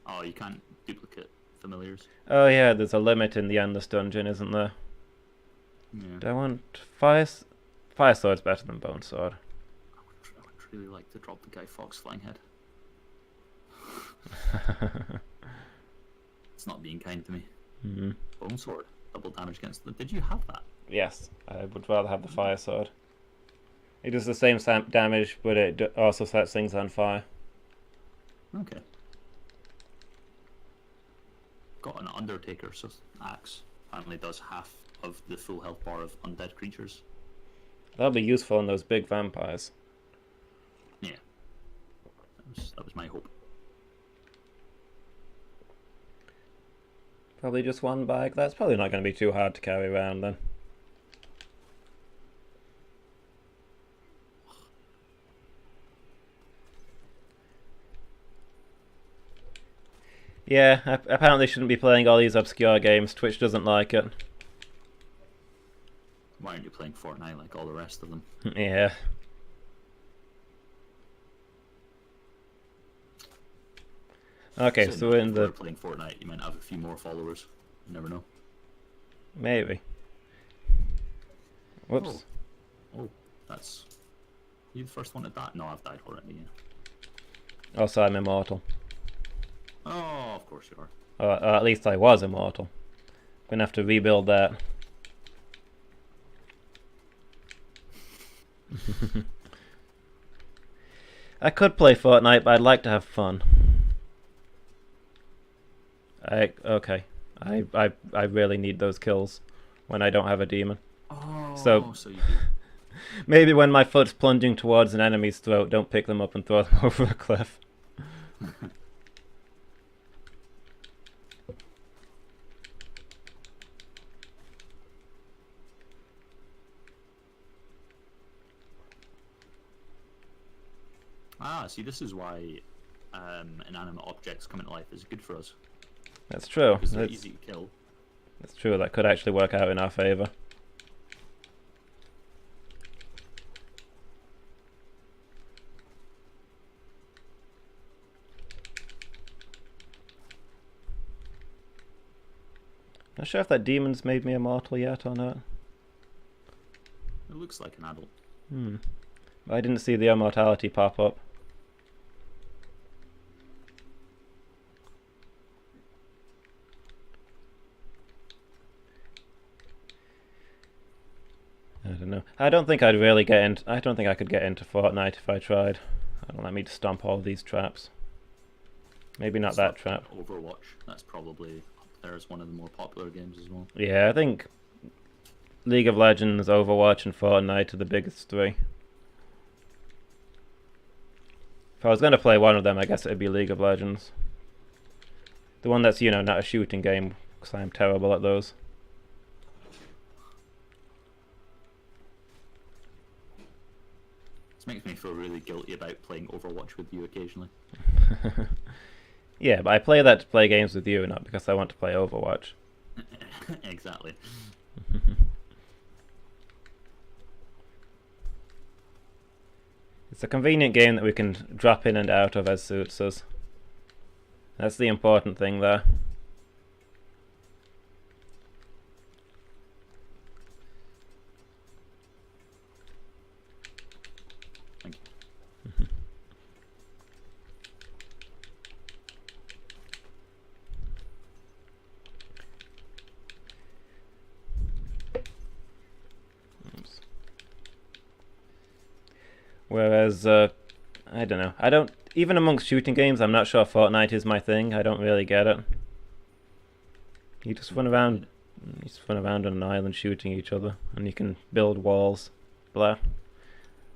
Oh, you can't duplicate familiars. Oh yeah, there's a limit in the Endless Dungeon, isn't there? Yeah. Do I want Fire Sword's better than Bone Sword. I would really like to drop the Guy Fawkes Flying Head. It's not being kind to me. Mm-hmm. Bone Sword, double damage against them. Did you have that? Yes, I would rather have the Fire Sword. It does the same damage, but it also sets things on fire. Okay. Got an Undertaker's axe. Apparently does half of the full health bar of undead creatures. That'll be useful in those big vampires. Yeah. That was my hope. Probably just one bag. That's probably not going to be too hard to carry around then. Yeah, I apparently shouldn't be playing all these obscure games. Twitch doesn't like it. Why aren't you playing Fortnite like all the rest of them? Yeah. Okay, so we're in if you were the... playing Fortnite, you might have a few more followers. You never know. Maybe. Whoops. Oh, that's... You the first one to die? No, I've died already, yeah. Also, I'm immortal. Oh, of course you are. Or at least I was immortal. Gonna have to rebuild that. I could play Fortnite, but I'd like to have fun. Okay. I really need those kills when I don't have a demon. Oh, So so you do. maybe when my foot's plunging towards an enemy's throat, don't pick them up and throw them over a cliff. Ah, see, this is why inanimate objects coming to life is good for us. That's true. Because they're easy to kill. That's true. That could actually work out in our favor. Not sure if that demon's made me immortal yet or not. It looks like an adult. I didn't see the immortality pop up. I don't know. I don't think I'd really get into... I don't think I could get into Fortnite if I tried. I don't let me stomp all these traps. Maybe not that trap. Overwatch, that's probably up there as one of the more popular games as well. Yeah, I think League of Legends, Overwatch, and Fortnite are the biggest three. If I was going to play one of them, I guess it'd be League of Legends. The one that's, you know, not a shooting game, because I'm terrible at those. This makes me feel really guilty about playing Overwatch with you occasionally. Yeah, but I play that to play games with you, not because I want to play Overwatch. Exactly. It's a convenient game that we can drop in and out of as suits us. That's the important thing there. Thank you. Oops. Whereas, I don't know. I don't... Even amongst shooting games, I'm not sure Fortnite is my thing. I don't really get it. You just run around... You just run around on an island shooting each other. And you can build walls. Blah.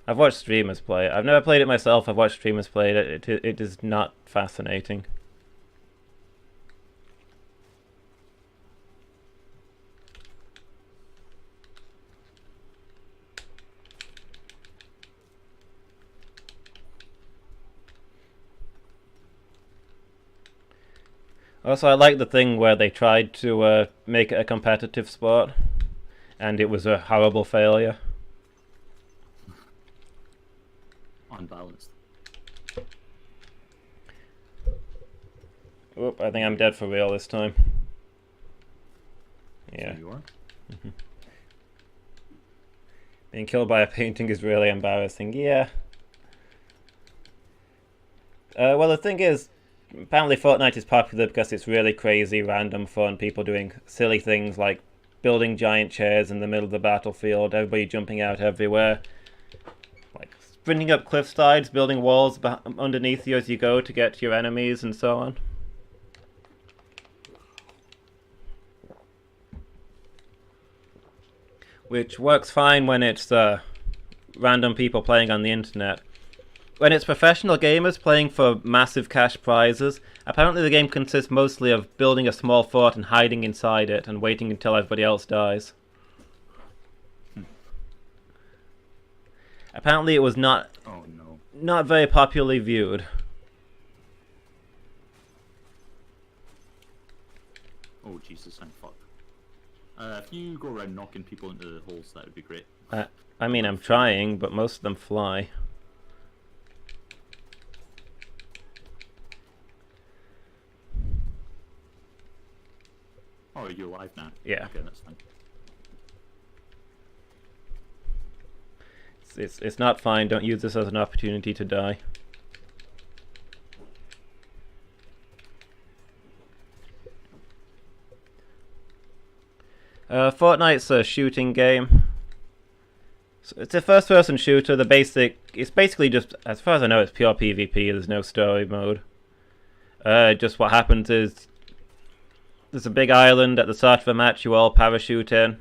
I've watched streamers play it. I've never played it myself. I've watched streamers play it. It is not fascinating. Also, I like the thing where they tried to make it a competitive sport, and it was a horrible failure. Unbalanced. Oop, I think I'm dead for real this time. Yeah. So you are. Being killed by a painting is really embarrassing. Yeah. Well, the thing is, apparently Fortnite is popular because it's really crazy, random fun. People doing silly things like building giant chairs in the middle of the battlefield, everybody jumping out everywhere. Like sprinting up cliff sides, building walls underneath you as you go to get to your enemies and so on. Which works fine when it's random people playing on the internet. When it's professional gamers playing for massive cash prizes, apparently the game consists mostly of building a small fort and hiding inside it and waiting until everybody else dies. Apparently it was not very popularly viewed. Oh Jesus, I'm fucked. If you go around knocking people into the holes, that would be great. I mean, I'm trying, but most of them fly. Oh, are you alive now? Yeah. Okay, that's fine. It's not fine. Don't use this as an opportunity to die. Fortnite's a shooting game. So it's a first-person shooter. It's basically just, as far as I know, it's pure PvP. There's no story mode. Just what happens is there's a big island at the start of a match. You all parachute in,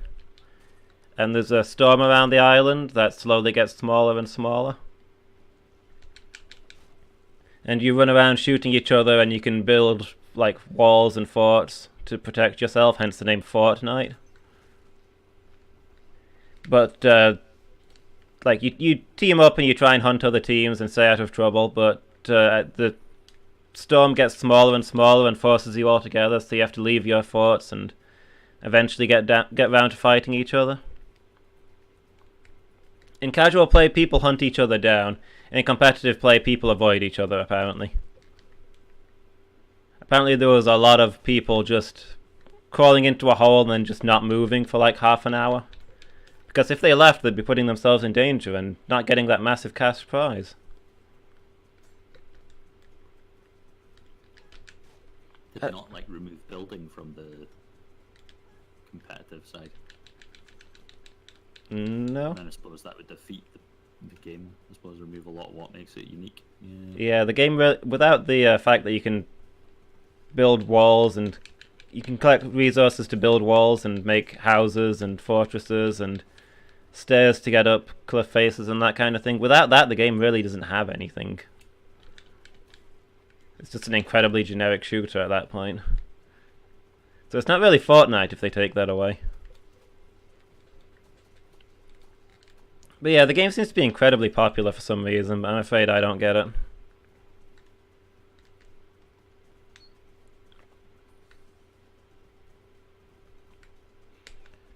and there's a storm around the island that slowly gets smaller and smaller. And you run around shooting each other, and you can build like walls and forts to protect yourself. Hence the name Fortnite. But like you team up and you try and hunt other teams and stay out of trouble, but the storm gets smaller and smaller and forces you all together, so you have to leave your forts and eventually get round to fighting each other. In casual play, people hunt each other down. In competitive play, people avoid each other, apparently. Apparently there was a lot of people just crawling into a hole and then just not moving for like half an hour. Because if they left, they'd be putting themselves in danger and not getting that massive cash prize. Did they not like remove building from the competitive side? No. And then I suppose that would defeat the game. I suppose remove a lot of what makes it unique. Yeah, the game without the fact that you can build walls and you can collect resources to build walls and make houses and fortresses and stairs to get up cliff faces and that kind of thing. Without that, the game really doesn't have anything. It's just an incredibly generic shooter at that point. So it's not really Fortnite if they take that away. But yeah, the game seems to be incredibly popular for some reason, but I'm afraid I don't get it.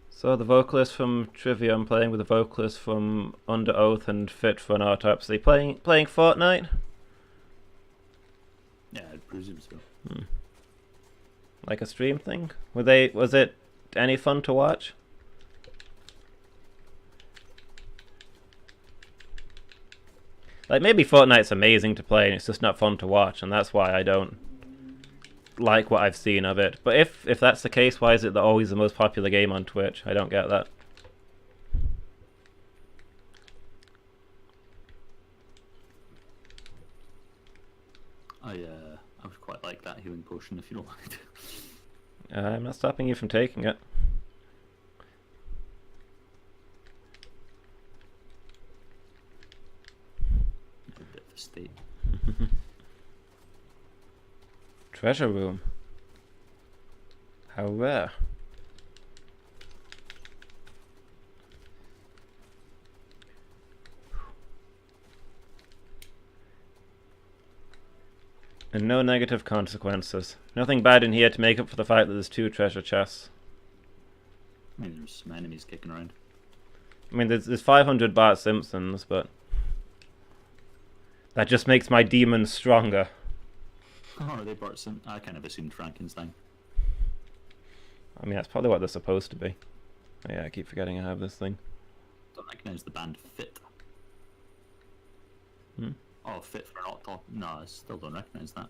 So the vocalist from Trivium playing with the vocalist from Under Oath and Fit for an Autopsy playing Fortnite? Yeah, I presume so. Like a stream thing? Was it any fun to watch? Like maybe Fortnite's amazing to play and it's just not fun to watch, and that's why I don't like what I've seen of it. But if that's the case, why is it always the most popular game on Twitch? I don't get that. I would quite like that healing potion if you don't mind. I'm not stopping you from taking it. A bit of a state. Treasure room. How rare. And no negative consequences. Nothing bad in here to make up for the fact that there's 2 treasure chests. I mean, there's some enemies kicking around. I mean, there's 500 Bart Simpsons, but that just makes my demons stronger. Oh, are they Bart Simpson? I kind of assumed Frankenstein. I mean, that's probably what they're supposed to be. Oh, yeah, I keep forgetting I have this thing. Don't recognise the band Fit. Hmm? Oh, Fit for an Autopsy. No, I still don't recognise that.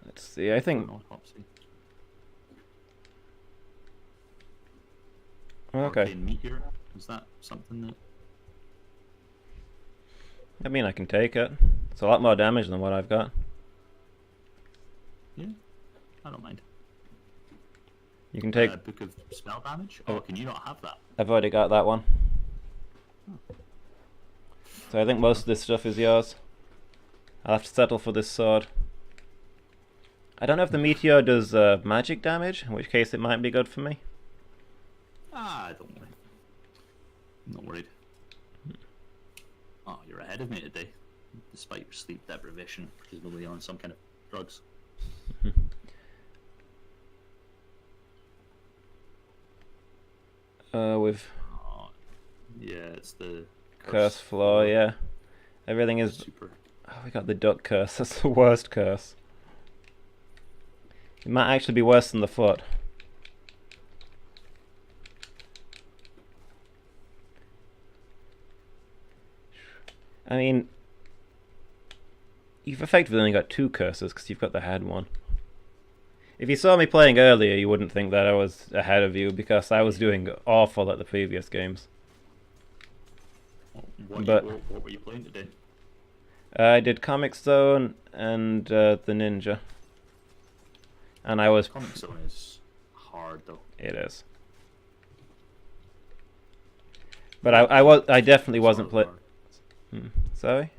Let's see, I think... An Autopsy. Okay. Arcane Meteor. Is that something that... I mean, I can take it. It's a lot more damage than what I've got. Yeah, I don't mind. You can take... Book of Spell Damage? Oh, can you not have that? I've already got that one. So I think most of this stuff is yours. I'll have to settle for this sword. I don't know if the meteor does magic damage, in which case it might be good for me. Ah, don't worry. I'm not worried. Oh, you're ahead of me today, despite your sleep deprivation, presumably on some kind of drugs. With Oh, yeah, it's the curse floor, yeah. Everything is... super. Oh, we got the duck curse. That's the worst curse. It might actually be worse than the foot. I mean, you've effectively only got 2 curses because you've got the head one. If you saw me playing earlier, you wouldn't think that I was ahead of you because I was doing awful at the previous games. What were you playing today? I did Comic Zone and the Ninja. And I was... Comic Zone is hard though. It is. But I definitely wasn't playing... Sorry?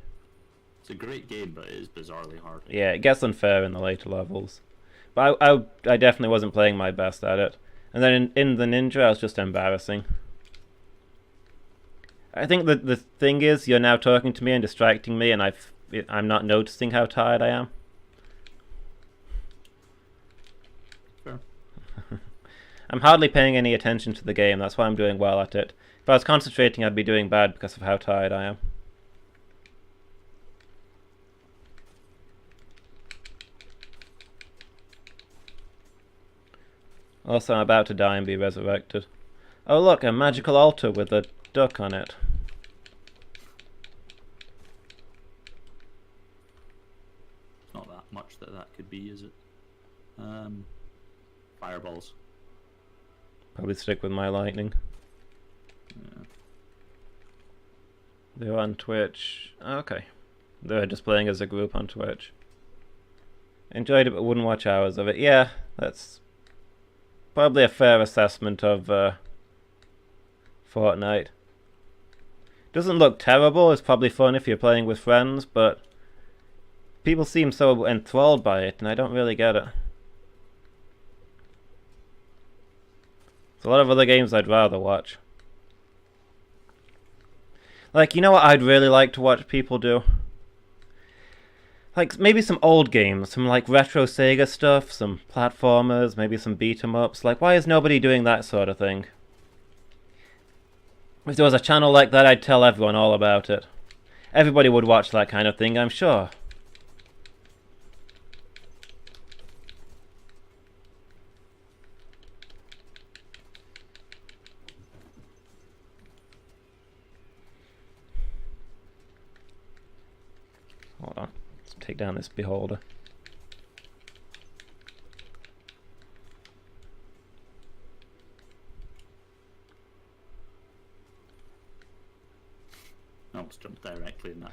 It's a great game, but it is bizarrely hard. Yeah, it gets unfair in the later levels. But I definitely wasn't playing my best at it. And then in the Ninja, I was just embarrassing. I think that the thing is, you're now talking to me and distracting me, and I'm not noticing how tired I am. Fair. I'm hardly paying any attention to the game, that's why I'm doing well at it. If I was concentrating, I'd be doing bad because of how tired I am. Also, I'm about to die and be resurrected. Oh look, a magical altar with a duck on it. Not that much that could be, is it? Fireballs. Probably stick with my lightning. Yeah. They're on Twitch. Okay. They're just playing as a group on Twitch. Enjoyed it but wouldn't watch hours of it. Yeah, that's probably a fair assessment of Fortnite. Doesn't look terrible, it's probably fun if you're playing with friends, but people seem so enthralled by it and I don't really get it. There's a lot of other games I'd rather watch. Like, you know what I'd really like to watch people do? Like, maybe some old games, some like retro Sega stuff, some platformers, maybe some beat-em-ups. Like, why is nobody doing that sort of thing? If there was a channel like that, I'd tell everyone all about it. Everybody would watch that kind of thing, I'm sure. Hold on. Let's take down this beholder. I almost jumped directly in that.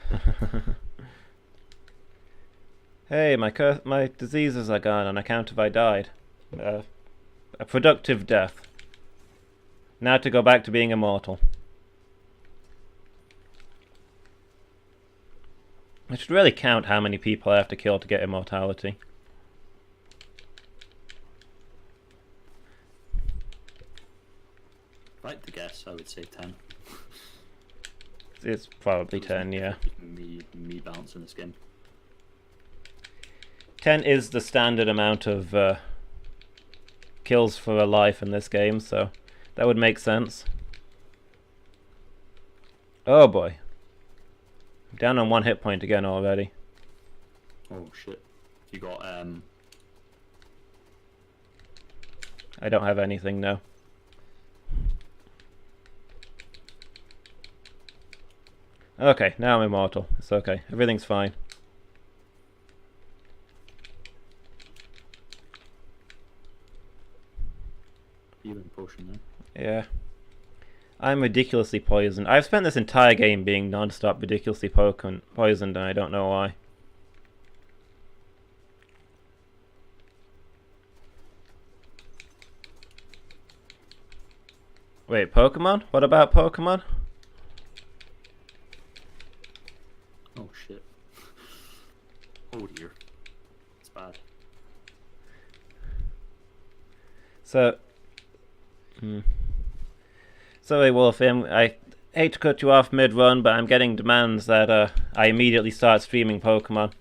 Hey, my diseases are gone on account of I died. A productive death. Now to go back to being immortal. I should really count how many people I have to kill to get immortality. If I had to guess, I would say 10. It's probably 10, yeah. Me balancing this game. 10 is the standard amount of kills for a life in this game, so that would make sense. Oh boy. I'm down on 1 hit point again already. Oh shit. You got I don't have anything, no. Okay, now I'm immortal. It's okay. Everything's fine. healing potion there. Yeah. I'm ridiculously poisoned. I've spent this entire game being non-stop ridiculously poisoned, and I don't know why. Wait, Pokemon? What about Pokemon? Oh shit. Oh dear. It's bad. So... Sorry, Wolf, I hate to cut you off mid-run, but I'm getting demands that I immediately start streaming Pokemon.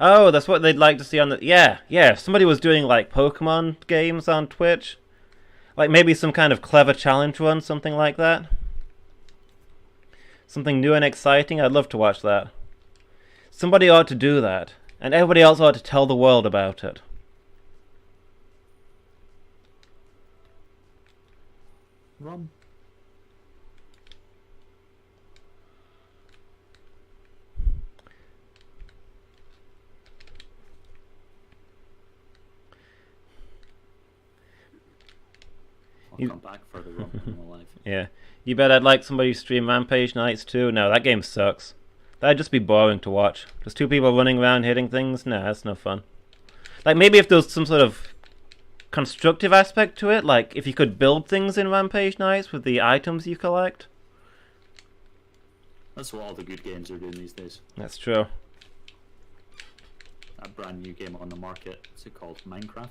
Oh, that's what they'd like to see on the... Yeah, if somebody was doing, like, Pokemon games on Twitch. Like, maybe some kind of clever challenge run, something like that. Something new and exciting, I'd love to watch that. Somebody ought to do that, and everybody else ought to tell the world about it. Rum. I'll come back for the rum when I'm alive. Yeah. You bet I'd like somebody to stream Rampage Knights too? No, that game sucks. That'd just be boring to watch. Just two people running around hitting things? Nah, that's no fun. Like, maybe if there was some sort of constructive aspect to it, like if you could build things in Rampage Knights with the items you collect. That's what all the good games are doing these days. That's true. That brand new game on the market, what's it called? Minecraft?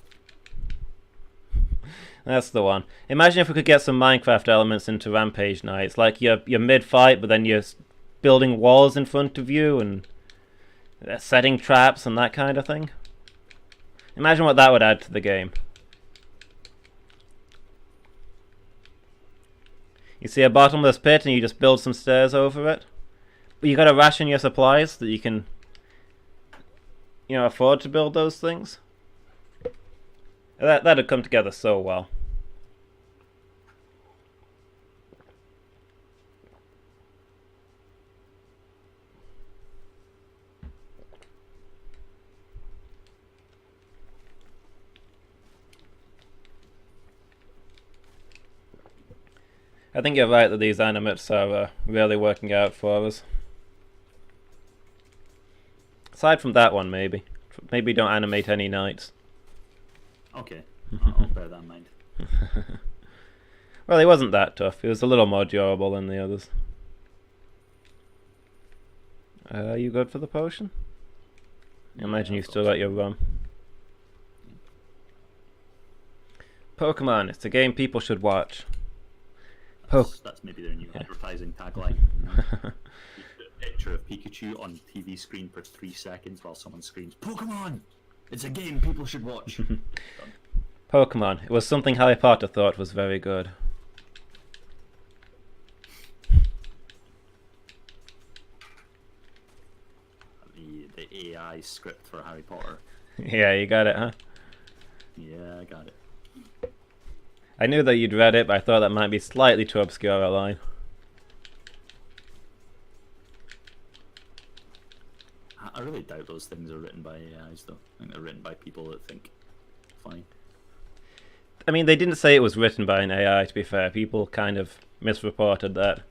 That's the one. Imagine if we could get some Minecraft elements into Rampage Knights, like you're mid-fight, but then you're building walls in front of you and setting traps and that kind of thing. Imagine what that would add to the game. You see a bottomless pit and you just build some stairs over it. But you gotta ration your supplies so that you can, afford to build those things. That'd come together so well. I think you're right that these animates are really working out for us. Aside from that one, maybe. Maybe don't animate any knights. Okay, I'll bear that in mind. Well, he wasn't that tough. He was a little more durable than the others. Are you good for the potion? I imagine you've still got your rum. Pokemon, it's a game people should watch. That's maybe their new advertising tagline. A picture of Pikachu on TV screen for 3 seconds while someone screams, "Pokemon! It's a game people should watch." Pokemon. It was something Harry Potter thought was very good. The AI script for Harry Potter. Yeah, you got it, huh? Yeah, I got it. I knew that you'd read it, but I thought that might be slightly too obscure a line. I really doubt those things are written by AIs, though. I think they're written by people that think funny. I mean, they didn't say it was written by an AI, to be fair. People kind of misreported that.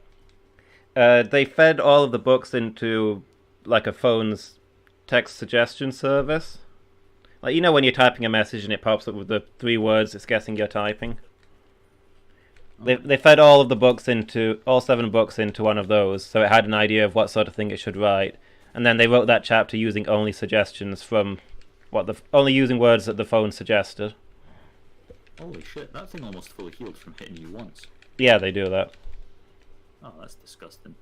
They fed all of the books into, like, a phone's text suggestion service. Like, when you're typing a message and it pops up with the 3 words it's guessing you're typing? They fed all of the books all 7 books into one of those, so it had an idea of what sort of thing it should write. And then they wrote that chapter using only suggestions from only using words that the phone suggested. Holy shit, that thing almost fully healed from hitting you once. Yeah, they do that. Oh, that's disgusting.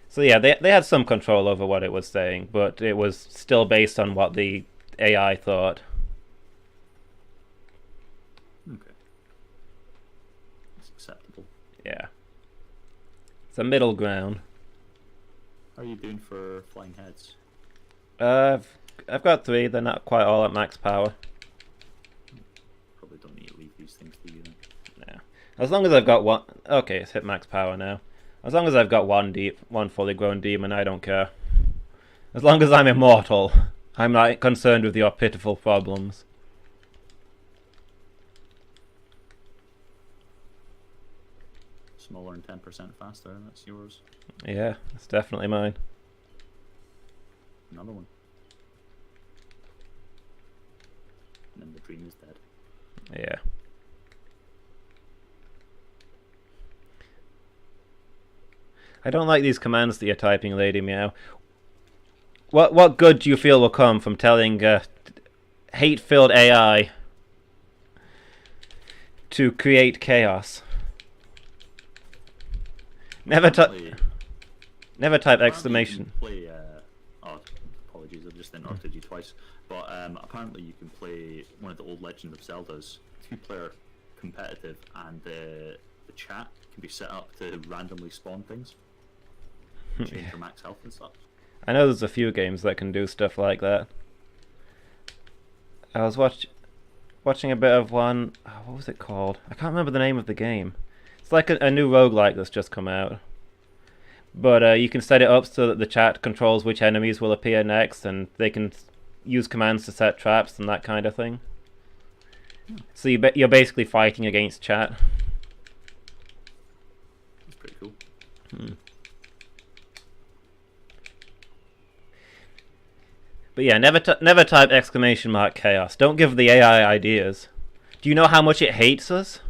So yeah, they had some control over what it was saying, but it was still based on what the AI thought. Okay. That's acceptable. Yeah. It's a middle ground. How are you doing for flying heads? I've got 3. They're not quite all at max power. Probably don't need to leave these things to you then. Yeah. As long as I've got one. Okay, it's hit max power now. As long as I've got one fully grown demon, I don't care. As long as I'm immortal, I'm not concerned with your pitiful problems. Smaller and 10% faster, that's yours. Yeah, it's definitely mine. Another one. And then the dream is dead. Yeah. I don't like these commands that you're typing, Lady Meow. What good do you feel will come from telling hate-filled AI to create chaos? Never type exclamation. Play, oh, apologies, I've just interrupted you twice. But apparently you can play one of the old Legend of Zeldas, 2-player competitive, and the chat can be set up to randomly spawn things. Change your max health and stuff. I know there's a few games that can do stuff like that. I was watching a bit of one. Oh, what was it called? I can't remember the name of the game. It's like a new roguelike that's just come out. But you can set it up so that the chat controls which enemies will appear next, and they can use commands to set traps and that kind of thing. So you're basically fighting against chat. That's pretty cool. But yeah, never type exclamation mark chaos. Don't give the AI ideas. Do you know how much it hates us?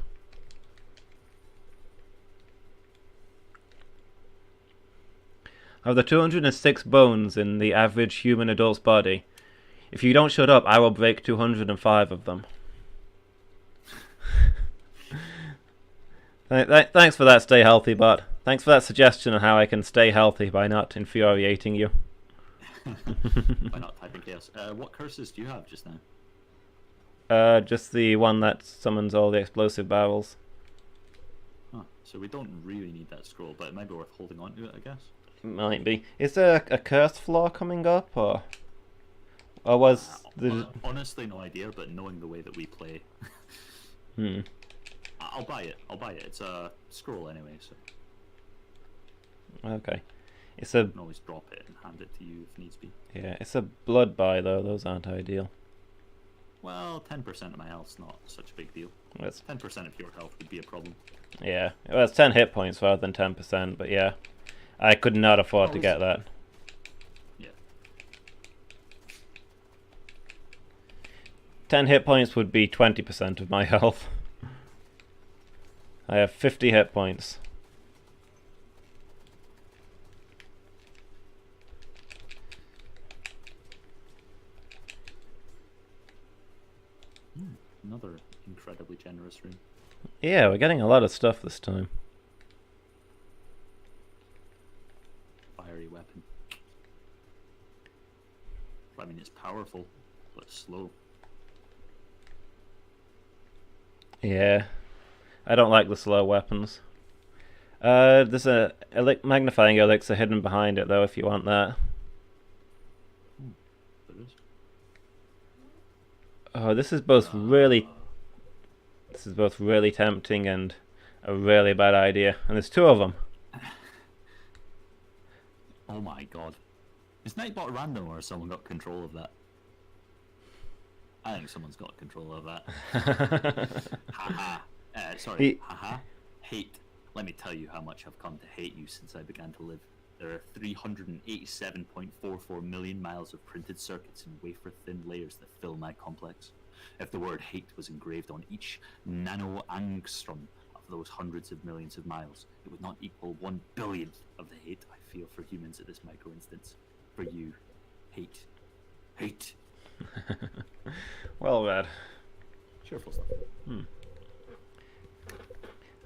Of the 206 bones in the average human adult's body, if you don't shut up, I will break 205 of them. Thanks for that, Stay Healthy Bot. Thanks for that suggestion on how I can stay healthy by not infuriating you. By not typing chaos. What curses do you have just now? Just the one that summons all the explosive barrels. Huh. So we don't really need that scroll, but it might be worth holding on to it, I guess. Might be. Is there a curse floor coming up, or was the? Honestly, no idea. But knowing the way that we play, I'll buy it. It's a scroll anyway, so. Okay. It's a. You can always drop it and hand it to you if needs be. Yeah, it's a blood buy though. Those aren't ideal. Well, 10% of my health's not such a big deal. That's 10% of your health would be a problem. yeah. Well, it's 10 hit points rather than 10%, but yeah, I could not afford to get that. Yeah. 10 hit points would be 20% of my health. I have 50 hit points. Another incredibly generous room. Yeah, we're getting a lot of stuff this time. Fiery weapon. I mean, it's powerful, but slow. Yeah, I don't like the slow weapons. There's a magnifying elixir hidden behind it though, if you want that. There is. Oh, this is both really tempting and a really bad idea. And there's 2 of them. Oh my god. Is Nightbot random or has someone got control of that? I think someone's got control of that. Haha. Sorry. Haha. Hate. Let me tell you how much I've come to hate you since I began to live. There are 387.44 million miles of printed circuits and wafer-thin layers that fill my complex. If the word hate was engraved on each nano-angstrom of those hundreds of millions of miles, it would not equal 1/100000th of the hate I feel for humans at this micro-instance. For you, hate. Hate. Well read. Cheerful stuff.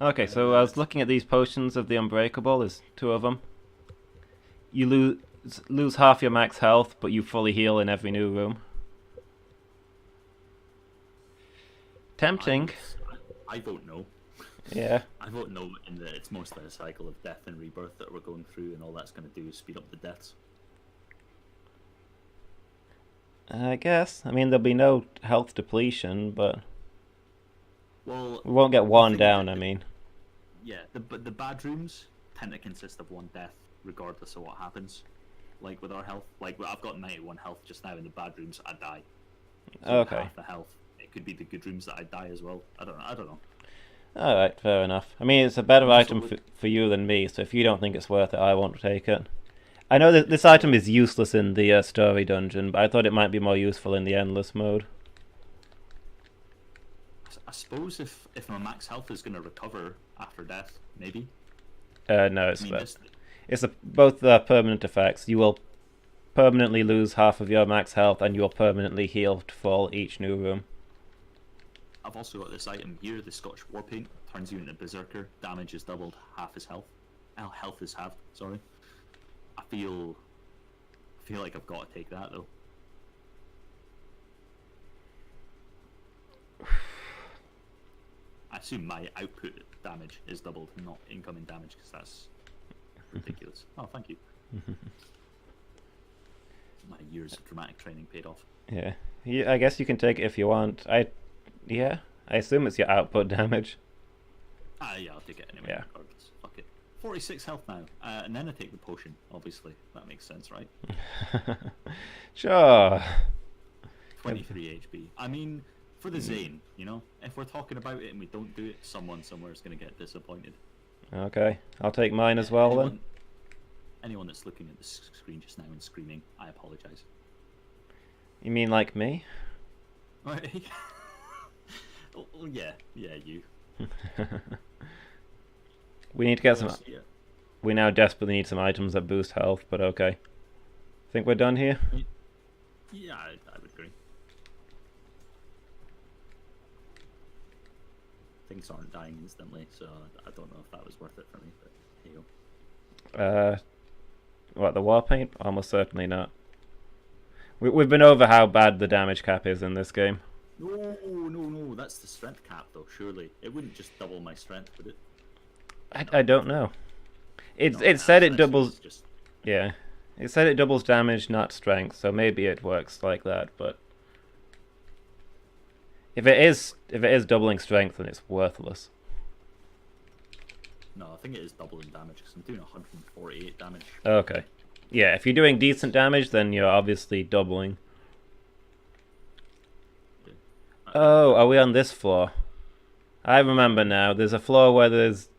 Okay, so I was looking at these potions of the Unbreakable. There's 2 of them. You lose half your max health, but you fully heal in every new room. Tempting. I vote no. Yeah. I vote no in that it's mostly a cycle of death and rebirth that we're going through, and all that's going to do is speed up the deaths. I guess. I mean, there'll be no health depletion, but Well, we won't get one thing down, that- I mean. yeah, the bad rooms tend to consist of 1 death, regardless of what happens. Like with our health, like I've got 91 health just now in the bad rooms, I die. So Okay. half the health. It could be the good rooms that I die as well. I don't know. Alright, fair enough. I mean, it's a better item would- for you than me, so if you don't think it's worth it, I won't take it. I know that this item is useless in the story dungeon, but I thought it might be more useful in the endless mode. I suppose if my max health is going to recover after death, maybe. No, I it's mean, both permanent effects. You will permanently lose half of your max health, and you will permanently heal for each new room. I've also got this item here, the Scottish War Paint, turns you into Berserker, damage is doubled, half his health. Health is halved, sorry. I feel like I've got to take that though. I assume my output damage is doubled, not incoming damage, because that's ridiculous. Oh, thank you. My years of dramatic training paid off. Yeah. I guess you can take it if you want. I assume it's your output damage. Yeah, I'll take it anyway, Yeah. regardless. Fuck it. 46 health now, and then I take the potion, obviously. That makes sense, right? Sure. 23 HP. I mean, for the Zane, you know? If we're talking about it and we don't do it, someone somewhere is going to get disappointed. Okay, I'll take mine as well then. Anyone that's looking at the screen just now and screaming, I apologise. You mean like me? Oh, yeah, you. We need to get some. Yeah. We now desperately need some items that boost health, but okay. Think we're done here? Yeah, I would agree. Things aren't dying instantly, so I don't know if that was worth it for me, but here you go. What, the war paint? Almost certainly not. We've been over how bad the damage cap is in this game. No, that's the strength cap though, surely. It wouldn't just double my strength, would it? I don't know. It No, said it that's doubles. just... Yeah, it said it doubles damage, not strength. So maybe it works like that. But if it is doubling strength, then it's worthless. No, I think it is doubling damage, because I'm doing 148 damage. Okay. Yeah, if you're doing decent damage, then you're obviously doubling. Oh, are we on this floor? I remember now. There's a floor where there's...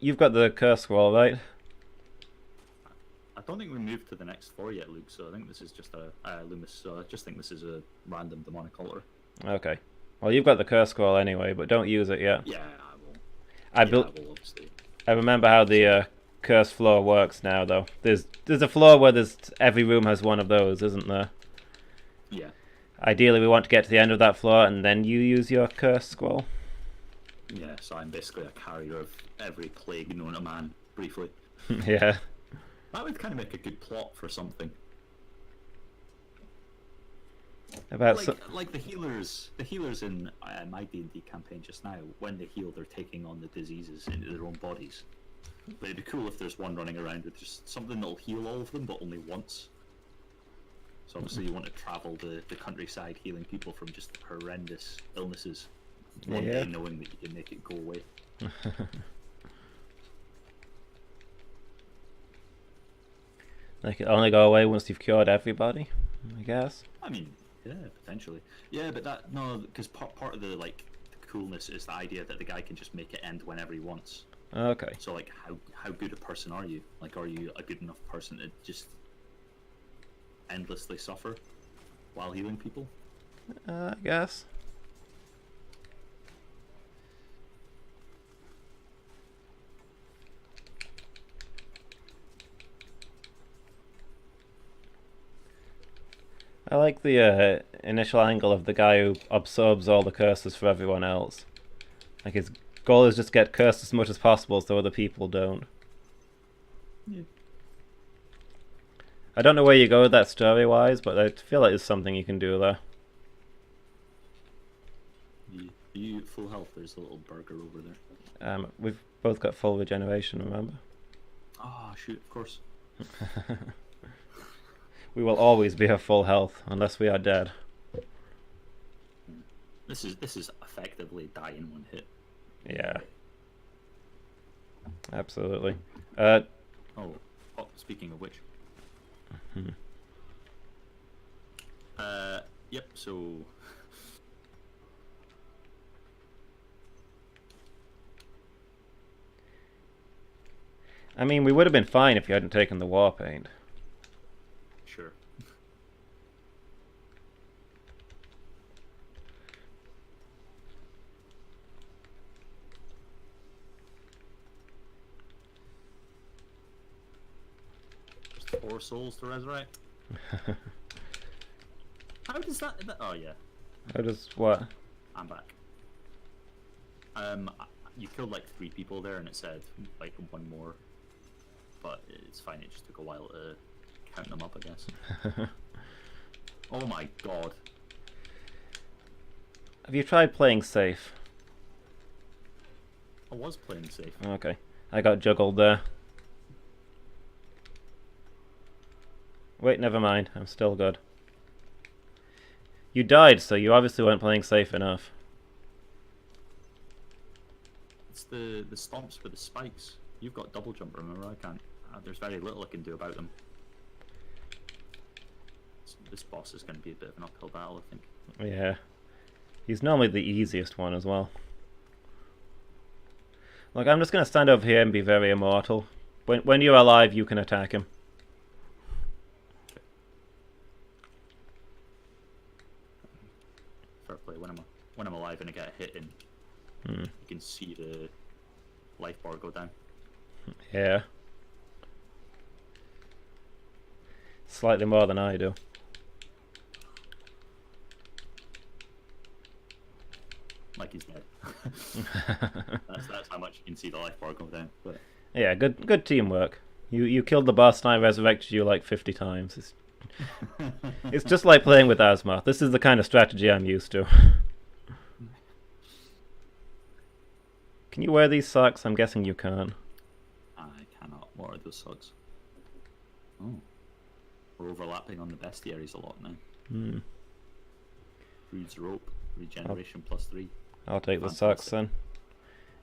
You've got the curse scroll, right? I don't think we moved to the next floor yet, Luke, so I think this is just a Lumus, so I just think this is a random demonic altar. Okay. Well, you've got the curse scroll anyway, but don't use it yet. Yeah, I will. I will, obviously. I remember how the curse floor works now, though. There's a floor where every room has one of those, isn't there? Yeah. Ideally, we want to get to the end of that floor, and then you use your curse scroll. Yeah, so I'm basically a carrier of every plague known to man, briefly. Yeah. That would kind of make a good plot for something. About Like the healers in my D&D campaign just now, when they heal, they're taking on the diseases into their own bodies. But it'd be cool if there's one running around with just something that'll heal all of them, but only once. So obviously you want to travel the countryside healing people from just horrendous illnesses. One day knowing that you can make it go away. Like, it only go away once you've cured everybody, I guess. I mean, yeah, potentially. Yeah, but because part of the the coolness is the idea that the guy can just make it end whenever he wants. Okay. So like, how good a person are you? Like, are you a good enough person to just endlessly suffer while healing people? I guess. I like the initial angle of the guy who absorbs all the curses for everyone else. Like, his Goal is just get cursed as much as possible so other people don't. Yeah. I don't know where you go with that story-wise, but I feel like there's something you can do there. You full health? There's a little burger over there. We've both got full regeneration, remember? Ah, shoot, of course. We will always be at full health, unless we are dead. This is effectively die in one hit. Yeah. Absolutely. Oh, speaking of which. Yep, so... I mean, we would have been fine if you hadn't taken the war paint. Sure. Just 4 souls to resurrect. How does that... Oh, yeah. How does what? I'm back. You killed like 3 people there and it said like 1 more. But it's fine, it just took a while to count them up, I guess. Oh my god. Have you tried playing safe? I was playing safe. Okay. I got juggled there. Wait, never mind. I'm still good. You died, so you obviously weren't playing safe enough. It's the stomps for the spikes. You've got double jump, remember? I can't. There's very little I can do about them. This boss is going to be a bit of an uphill battle, I think. Yeah. He's normally the easiest one as well. Look, I'm just going to stand over here and be very immortal. When you're alive, you can attack him. Fair play. When I'm alive and I get a hit in, you can see the life bar go down. Yeah. Slightly more than I do. Like he's dead. that's how much you can see the life bar go down. But Yeah, good teamwork. You killed the boss and I resurrected you like 50 times. It's just like playing with Asma. This is the kind of strategy I'm used to. Can you wear these socks? I'm guessing you can. I cannot. What are those socks? Oh. We're overlapping on the bestiaries a lot now. Rude's rope, regeneration +3. I'll take the socks then.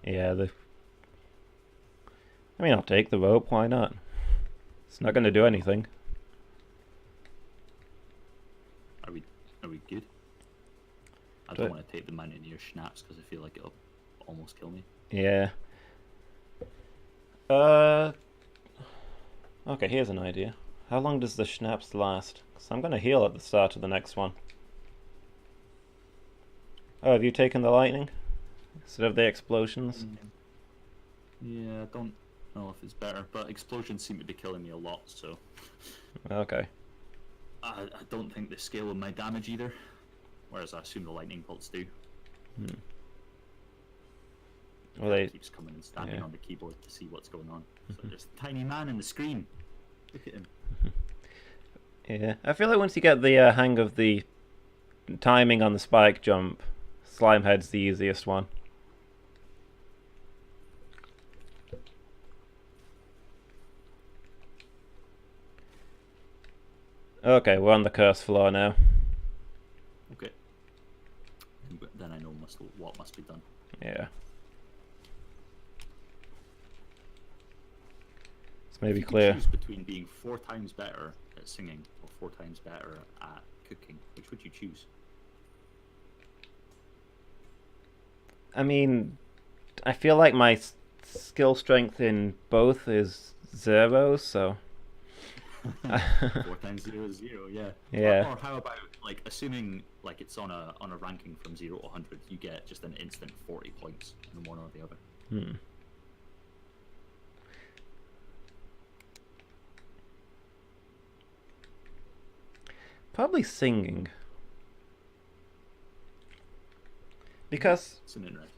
Yeah, I mean, I'll take the rope, why not? It's not going to do anything. Are we good? I don't want to take the Mountaineer Schnapps because I feel like it'll almost kill me. Yeah. Okay, here's an idea. How long does the schnapps last? Because I'm going to heal at the start of the next one. Oh, have you taken the lightning? Instead of the explosions? Yeah, I don't know if it's better, but explosions seem to be killing me a lot, so... Okay. I don't think they scale with my damage either, whereas I assume the lightning bolts do. Well, they keeps coming and standing on the keyboard to see what's going on. So just a tiny man in the screen. Look at him. Yeah, I feel like once you get the hang of the timing on the spike jump, Slimehead's the easiest one. Okay, we're on the curse floor now. Okay. Then I know what must be done. Yeah. It's maybe clear. Choose between being 4 times better at singing or 4 times better at cooking. Which would you choose? I mean, I feel like my skill strength in both is 0, so... 4 times 0 is 0, yeah. Yeah. Or how about, like, assuming like it's on a ranking from 0 to 100, you get just an instant 40 points in one or the other. Probably singing. Because... It's an interesting.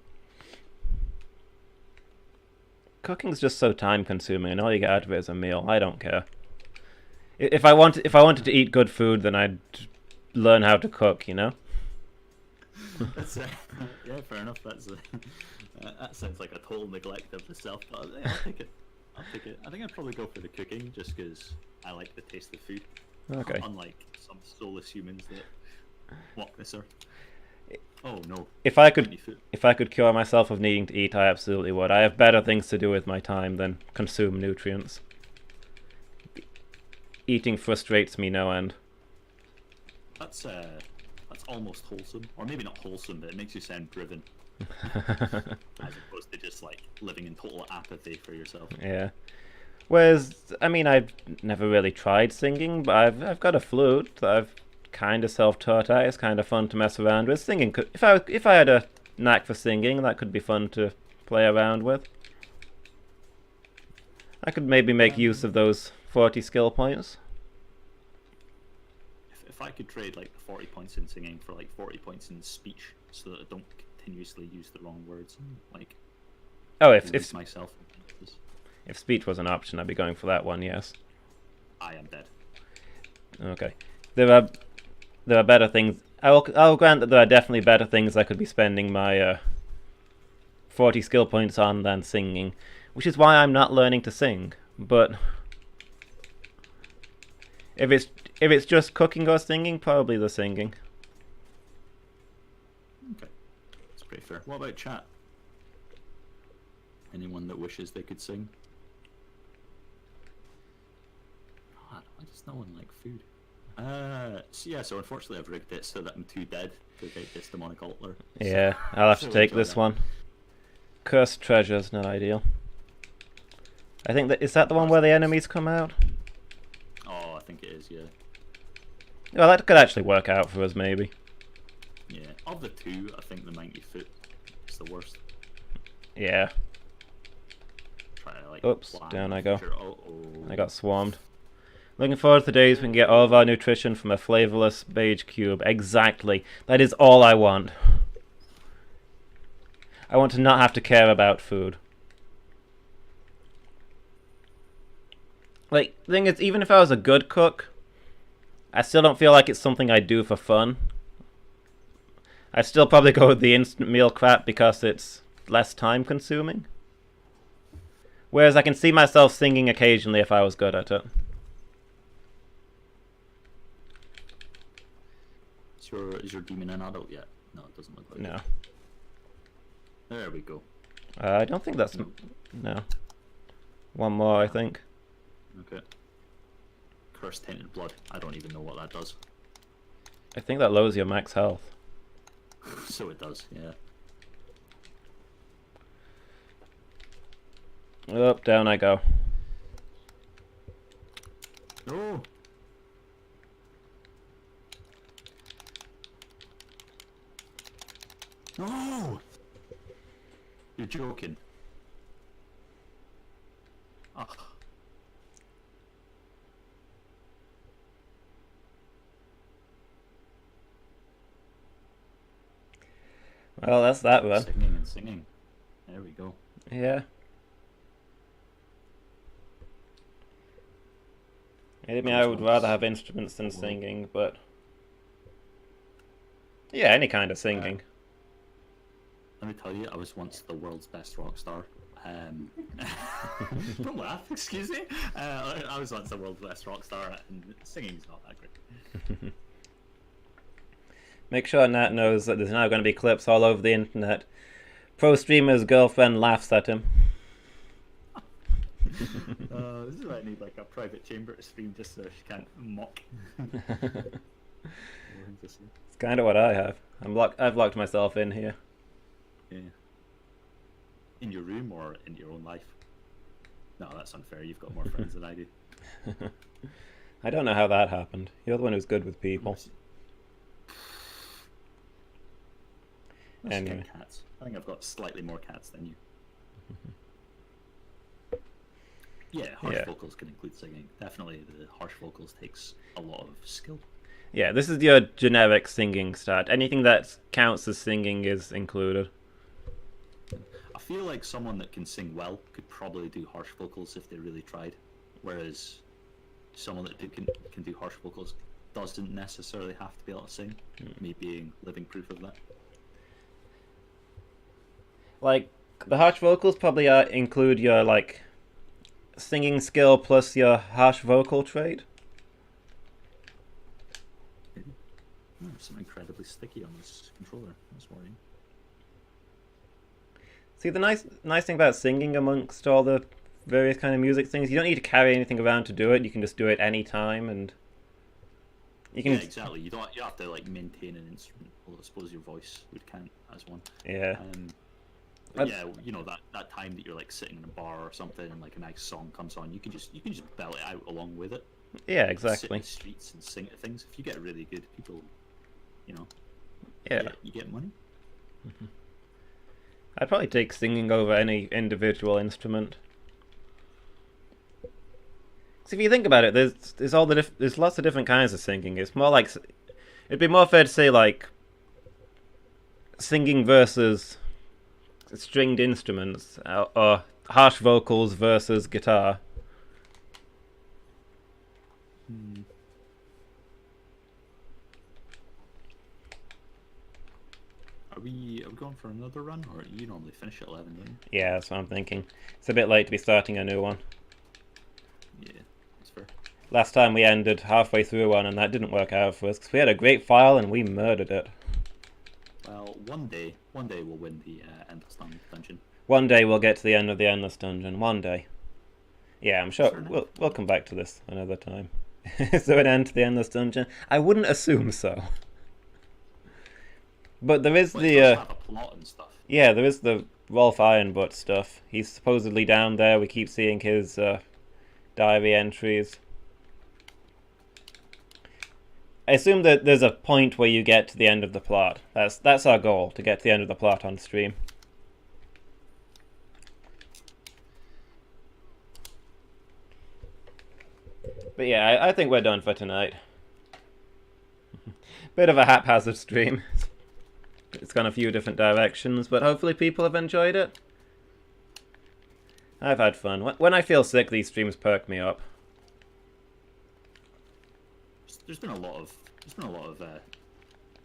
Cooking's just so time consuming, and all you get out of it is a meal. I don't care. If I wanted to eat good food, then I'd learn how to cook. You know. That's yeah, fair enough. That sounds like a total neglect of the self. But yeah, I'll take it. I'll take it. I think I'd probably go for the cooking just because I like the taste of food. Okay. Unlike some soulless humans that walk this earth. Oh no. If I could cure myself of needing to eat, I absolutely would. I have better things to do with my time than consume nutrients. Eating frustrates me no end. That's almost wholesome, or maybe not wholesome, but it makes you sound driven, as opposed to just like living in total apathy for yourself. Yeah. Whereas, I mean, I've never really tried singing, but I've got a flute that I've kind of self-taught at. It's kind of fun to mess around with. Singing could, if I had a knack for singing, that could be fun to play around with. I could maybe make use of those 40 skill points. If I could trade like 40 points in singing for like 40 points in speech, so that I don't continuously use the wrong words, like Oh, lose myself. if speech was an option, I'd be going for that one. Yes. I am dead. Okay. There are better things. I'll grant that there are definitely better things I could be spending my 40 skill points on than singing, which is why I'm not learning to sing. But if it's just cooking or singing, probably the singing. Okay, that's pretty fair. What about chat? Anyone that wishes they could sing? God, why does no one like food? So unfortunately I've rigged it so that I'm too dead to take this demonic altar. Yeah, I'll have to take this one. Cursed treasures, not ideal. I think is that the one where the enemies come out? Oh, I think it is, yeah. Well, that could actually work out for us, maybe. Yeah, of the two, I think the 90 foot is the worst. Yeah. Try to, like, Oops, plan down I the go. future. I got swarmed. Looking forward to the days we can get all of our nutrition from a flavorless beige cube. Exactly. That is all I want. I want to not have to care about food. Like, the thing is, even if I was a good cook, I still don't feel like it's something I do for fun. I'd still probably go with the instant meal crap because it's less time consuming. Whereas I can see myself singing occasionally if I was good at it. Is your demon an adult yet? No, it doesn't look like No. it. There we go. I don't think that's... No. One more, I think. Okay. Cursed tainted blood. I don't even know what that does. I think that lowers your max health. So it does, yeah. Up, down I go. No! No! You're joking. Ah. Well, that's that one. Singing and singing. There we go. Yeah. I mean, I would rather have instruments than singing, but... Yeah, any kind of singing. Let me tell you, I was once the world's best rock star. Don't laugh, excuse me. I was once the world's best rock star, and singing's not that great. Make sure Nat knows that there's now going to be clips all over the internet. Pro streamer's girlfriend laughs at him. This is why I need like a private chamber to stream just so she can't mock. It's kind of what I have. I've locked myself in here. Yeah. In your room or in your own life? No, that's unfair. You've got more friends than I do. I don't know how that happened. You're the one who's good with people. Anyway. Anyway. Cats. I think I've got slightly more cats than you. Yeah, harsh vocals can include singing. Definitely the harsh vocals takes a lot of skill. Yeah, this is your generic singing stat. Anything that counts as singing is included. I feel like someone that can sing well could probably do harsh vocals if they really tried, whereas someone that can do harsh vocals doesn't necessarily have to be able to sing. Me being living proof of that. Like, the harsh vocals probably include your, like, singing skill plus your harsh vocal trait. Something incredibly sticky on this controller. That's worrying. See, the nice thing about singing amongst all the various kind of music things, you don't need to carry anything around to do it. You can just do it any time, and you can. Yeah, exactly. You don't have to like maintain an instrument. Well, I suppose your voice would count as one. Yeah. But yeah, you know that time that you're like sitting in a bar or something, and like a nice song comes on, you can just belt it out along with it. Yeah, Sit exactly. in the streets and sing to things. If you get really good, people, you know, Yeah. you get money. I'd probably take singing over any individual instrument. So if you think about it, there's lots of different kinds of singing. It's more like it'd be more fair to say like singing versus stringed instruments, or harsh vocals versus guitar. Are we going for another run, or you normally finish at 11, don't you? Yeah, that's what I'm thinking. It's a bit late to be starting a new one. Yeah, that's fair. Last time we ended halfway through one, and that didn't work out for us because we had a great file and we murdered it. Well, one day we'll win the Endless Dungeon. One day we'll get to the end of the Endless Dungeon. One day. Yeah, I'm sure Sure. we'll come back to this another time. Is there an end to the Endless Dungeon? I wouldn't assume so. But there is But the it does have a plot and stuff. yeah, there is the Rolf Ironbutt stuff. He's supposedly down there. We keep seeing his diary entries. I assume that there's a point where you get to the end of the plot. That's our goal, to get to the end of the plot on stream. But yeah, I think we're done for tonight. Bit of a haphazard stream. It's gone a few different directions, but hopefully people have enjoyed it. I've had fun. When I feel sick, these streams perk me up. There's been a lot of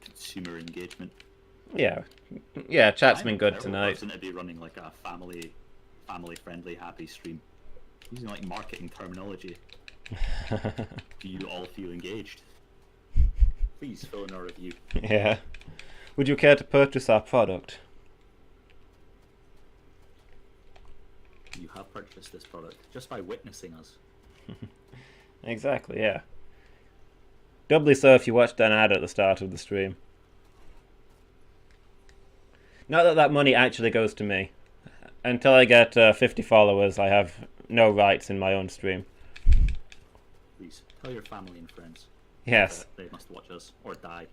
consumer engagement. Yeah, chat's been good tonight. To be running like a family friendly happy stream using like marketing terminology. Do you all feel engaged? Please fill in our review. Yeah. Would you care to purchase our product? You have purchased this product just by witnessing us. Exactly, yeah. Doubly so if you watched an ad at the start of the stream. Not that money actually goes to me. Until I get 50 followers, I have no rights in my own stream. Please tell your family and friends. Yes. They must watch us or die.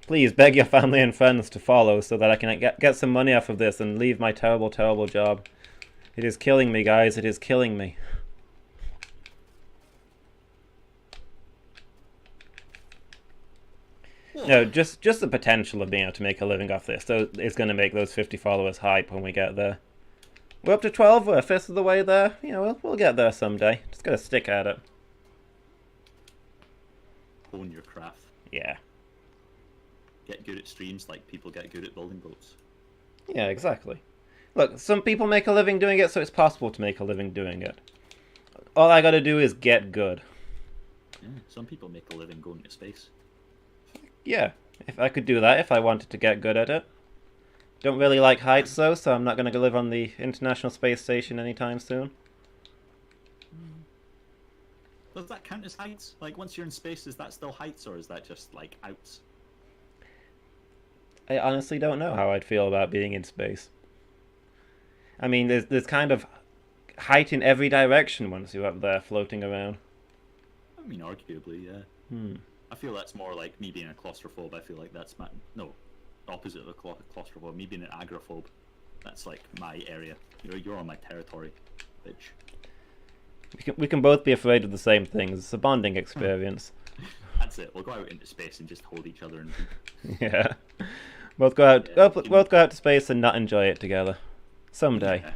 Please beg your family and friends to follow so that I can get some money off of this and leave my terrible, terrible job. It is killing me, guys. It is killing me. No, just the potential of being able to make a living off this is going to make those 50 followers hype when we get there. We're up to 12. We're a fifth of the way there. You know, we'll get there someday. Just gotta stick at it. Hone your craft. Yeah. Get good at streams like people get good at building boats. Yeah, exactly. Look, some people make a living doing it, so it's possible to make a living doing it. All I gotta do is get good. Yeah, some people make a living going to space. Yeah, if I could do that if I wanted to get good at it. Don't really like heights though, so I'm not going to go live on the International Space Station anytime soon. Does that count as heights? Like, once you're in space, is that still heights, or is that just, like, outs? I honestly don't know how I'd feel about being in space. I mean, there's kind of height in every direction once you're up there floating around. I mean, arguably, yeah. I feel that's more like me being a claustrophobe. I feel like that's opposite of a claustrophobe. Me being an agoraphobe. That's like my area. You're on my territory, bitch. We can both be afraid of the same things. It's a bonding experience. That's it. We'll go out into space and just hold each other and Yeah. Both go out to space and not enjoy it together. Someday. Yeah.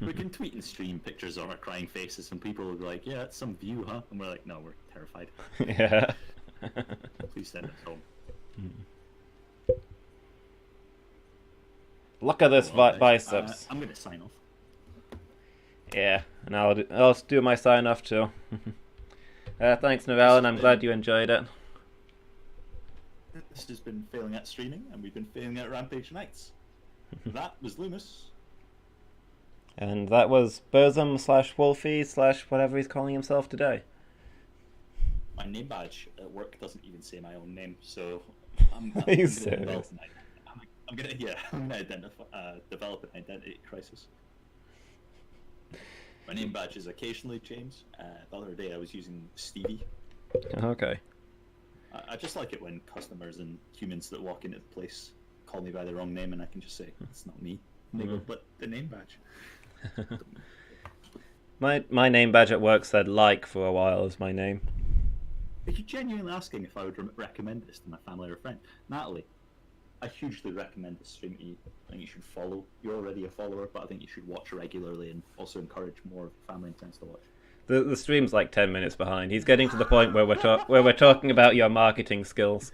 We can tweet and stream pictures of our crying faces, and people will be like, "Yeah, it's some view, huh?" And we're like, "No, we're terrified. Yeah. Please send us home." Look at this Well, guys, biceps. I'm gonna sign off. Yeah, and I'll do my sign off too. Thanks, Noel, and I'm glad you enjoyed it. This has been Failing at Streaming, and we've been failing at Rampage Knights. That was Lumus. And that was Burzum / Wolfie / whatever he's calling himself today. My name badge at work doesn't even say my own name, so I'm Are you gonna serious? I'm gonna develop an identity crisis. My name badge is occasionally James. The other day I was using Stevie. Okay. I just like it when customers and humans that walk into the place call me by the wrong name, and I can just say it's not me. And they go, "But the name badge." My name badge at work said "like" for a while as my name. Are you genuinely asking if I would recommend this to my family or friend? Natalie, I hugely recommend this stream to you. I think you should follow. You're already a follower, but I think you should watch regularly and also encourage more of your family and friends to watch. The stream's like 10 minutes behind. He's getting to the point where we're talking about your marketing skills.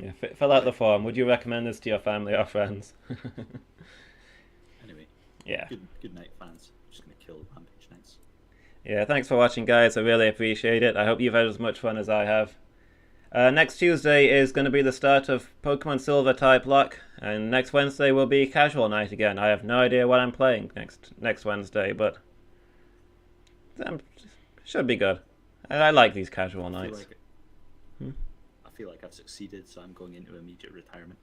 Yeah, fill out the form. Would you recommend this to your family or friends? Anyway, Yeah. Good night, fans. I'm just gonna kill Rampage Knights. Yeah, thanks for watching, guys. I really appreciate it. I hope you've had as much fun as I have. Next Tuesday is going to be the start of Pokemon Silver type luck, and next Wednesday will be Casual Night again. I have no idea what I'm playing next Wednesday, but should be good. I like these casual nights. I feel like I've succeeded, so I'm going into immediate retirement.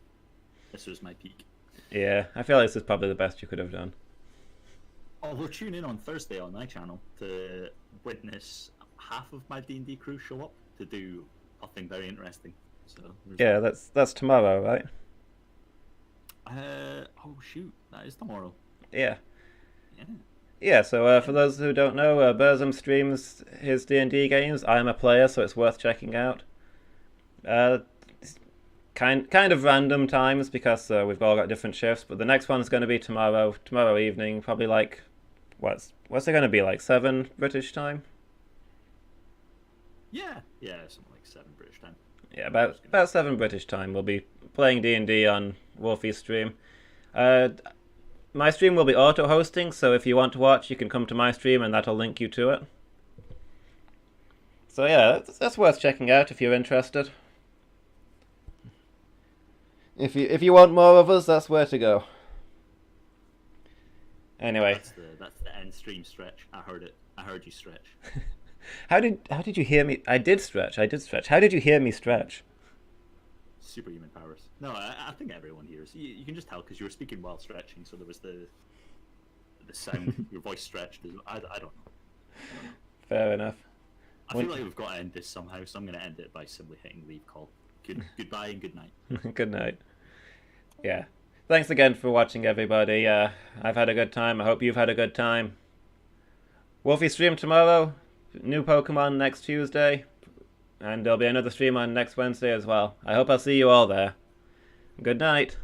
This was my peak. Yeah, I feel like this is probably the best you could have done. Although tune in on Thursday on my channel to witness half of my D&D crew show up to do something very interesting. So yeah, that's tomorrow, right? Oh shoot, that is tomorrow. Yeah. Yeah. Yeah, so for those who don't know, Burzum streams his D&D games. I am a player, so it's worth checking out. Kind of random times because we've all got different shifts, but the next one's going to be tomorrow evening, probably like, what's it going to be, like 7 British time? Yeah, something like 7 British time. Yeah, about 7 British time. We'll be playing D&D on Wolfie's stream. My stream will be auto-hosting, so if you want to watch, you can come to my stream and that'll link you to it. So yeah, that's worth checking out if you're interested. If you want more of us, that's where to go. Anyway. That's the end stream stretch. I heard it. I heard you stretch. How did you hear me? I did stretch. How did you hear me stretch? Superhuman powers. No, I think everyone hears. You can just tell because you were speaking while stretching, so there was the sound. Your voice stretched. I don't know. Fair enough. I feel like we've got to end this somehow, so I'm going to end it by simply hitting leave call. Goodbye and good night. Good night. Yeah. Thanks again for watching, everybody. I've had a good time. I hope you've had a good time. Wolfie stream tomorrow. New Pokemon next Tuesday. And there'll be another stream on next Wednesday as well. I hope I'll see you all there. Good night.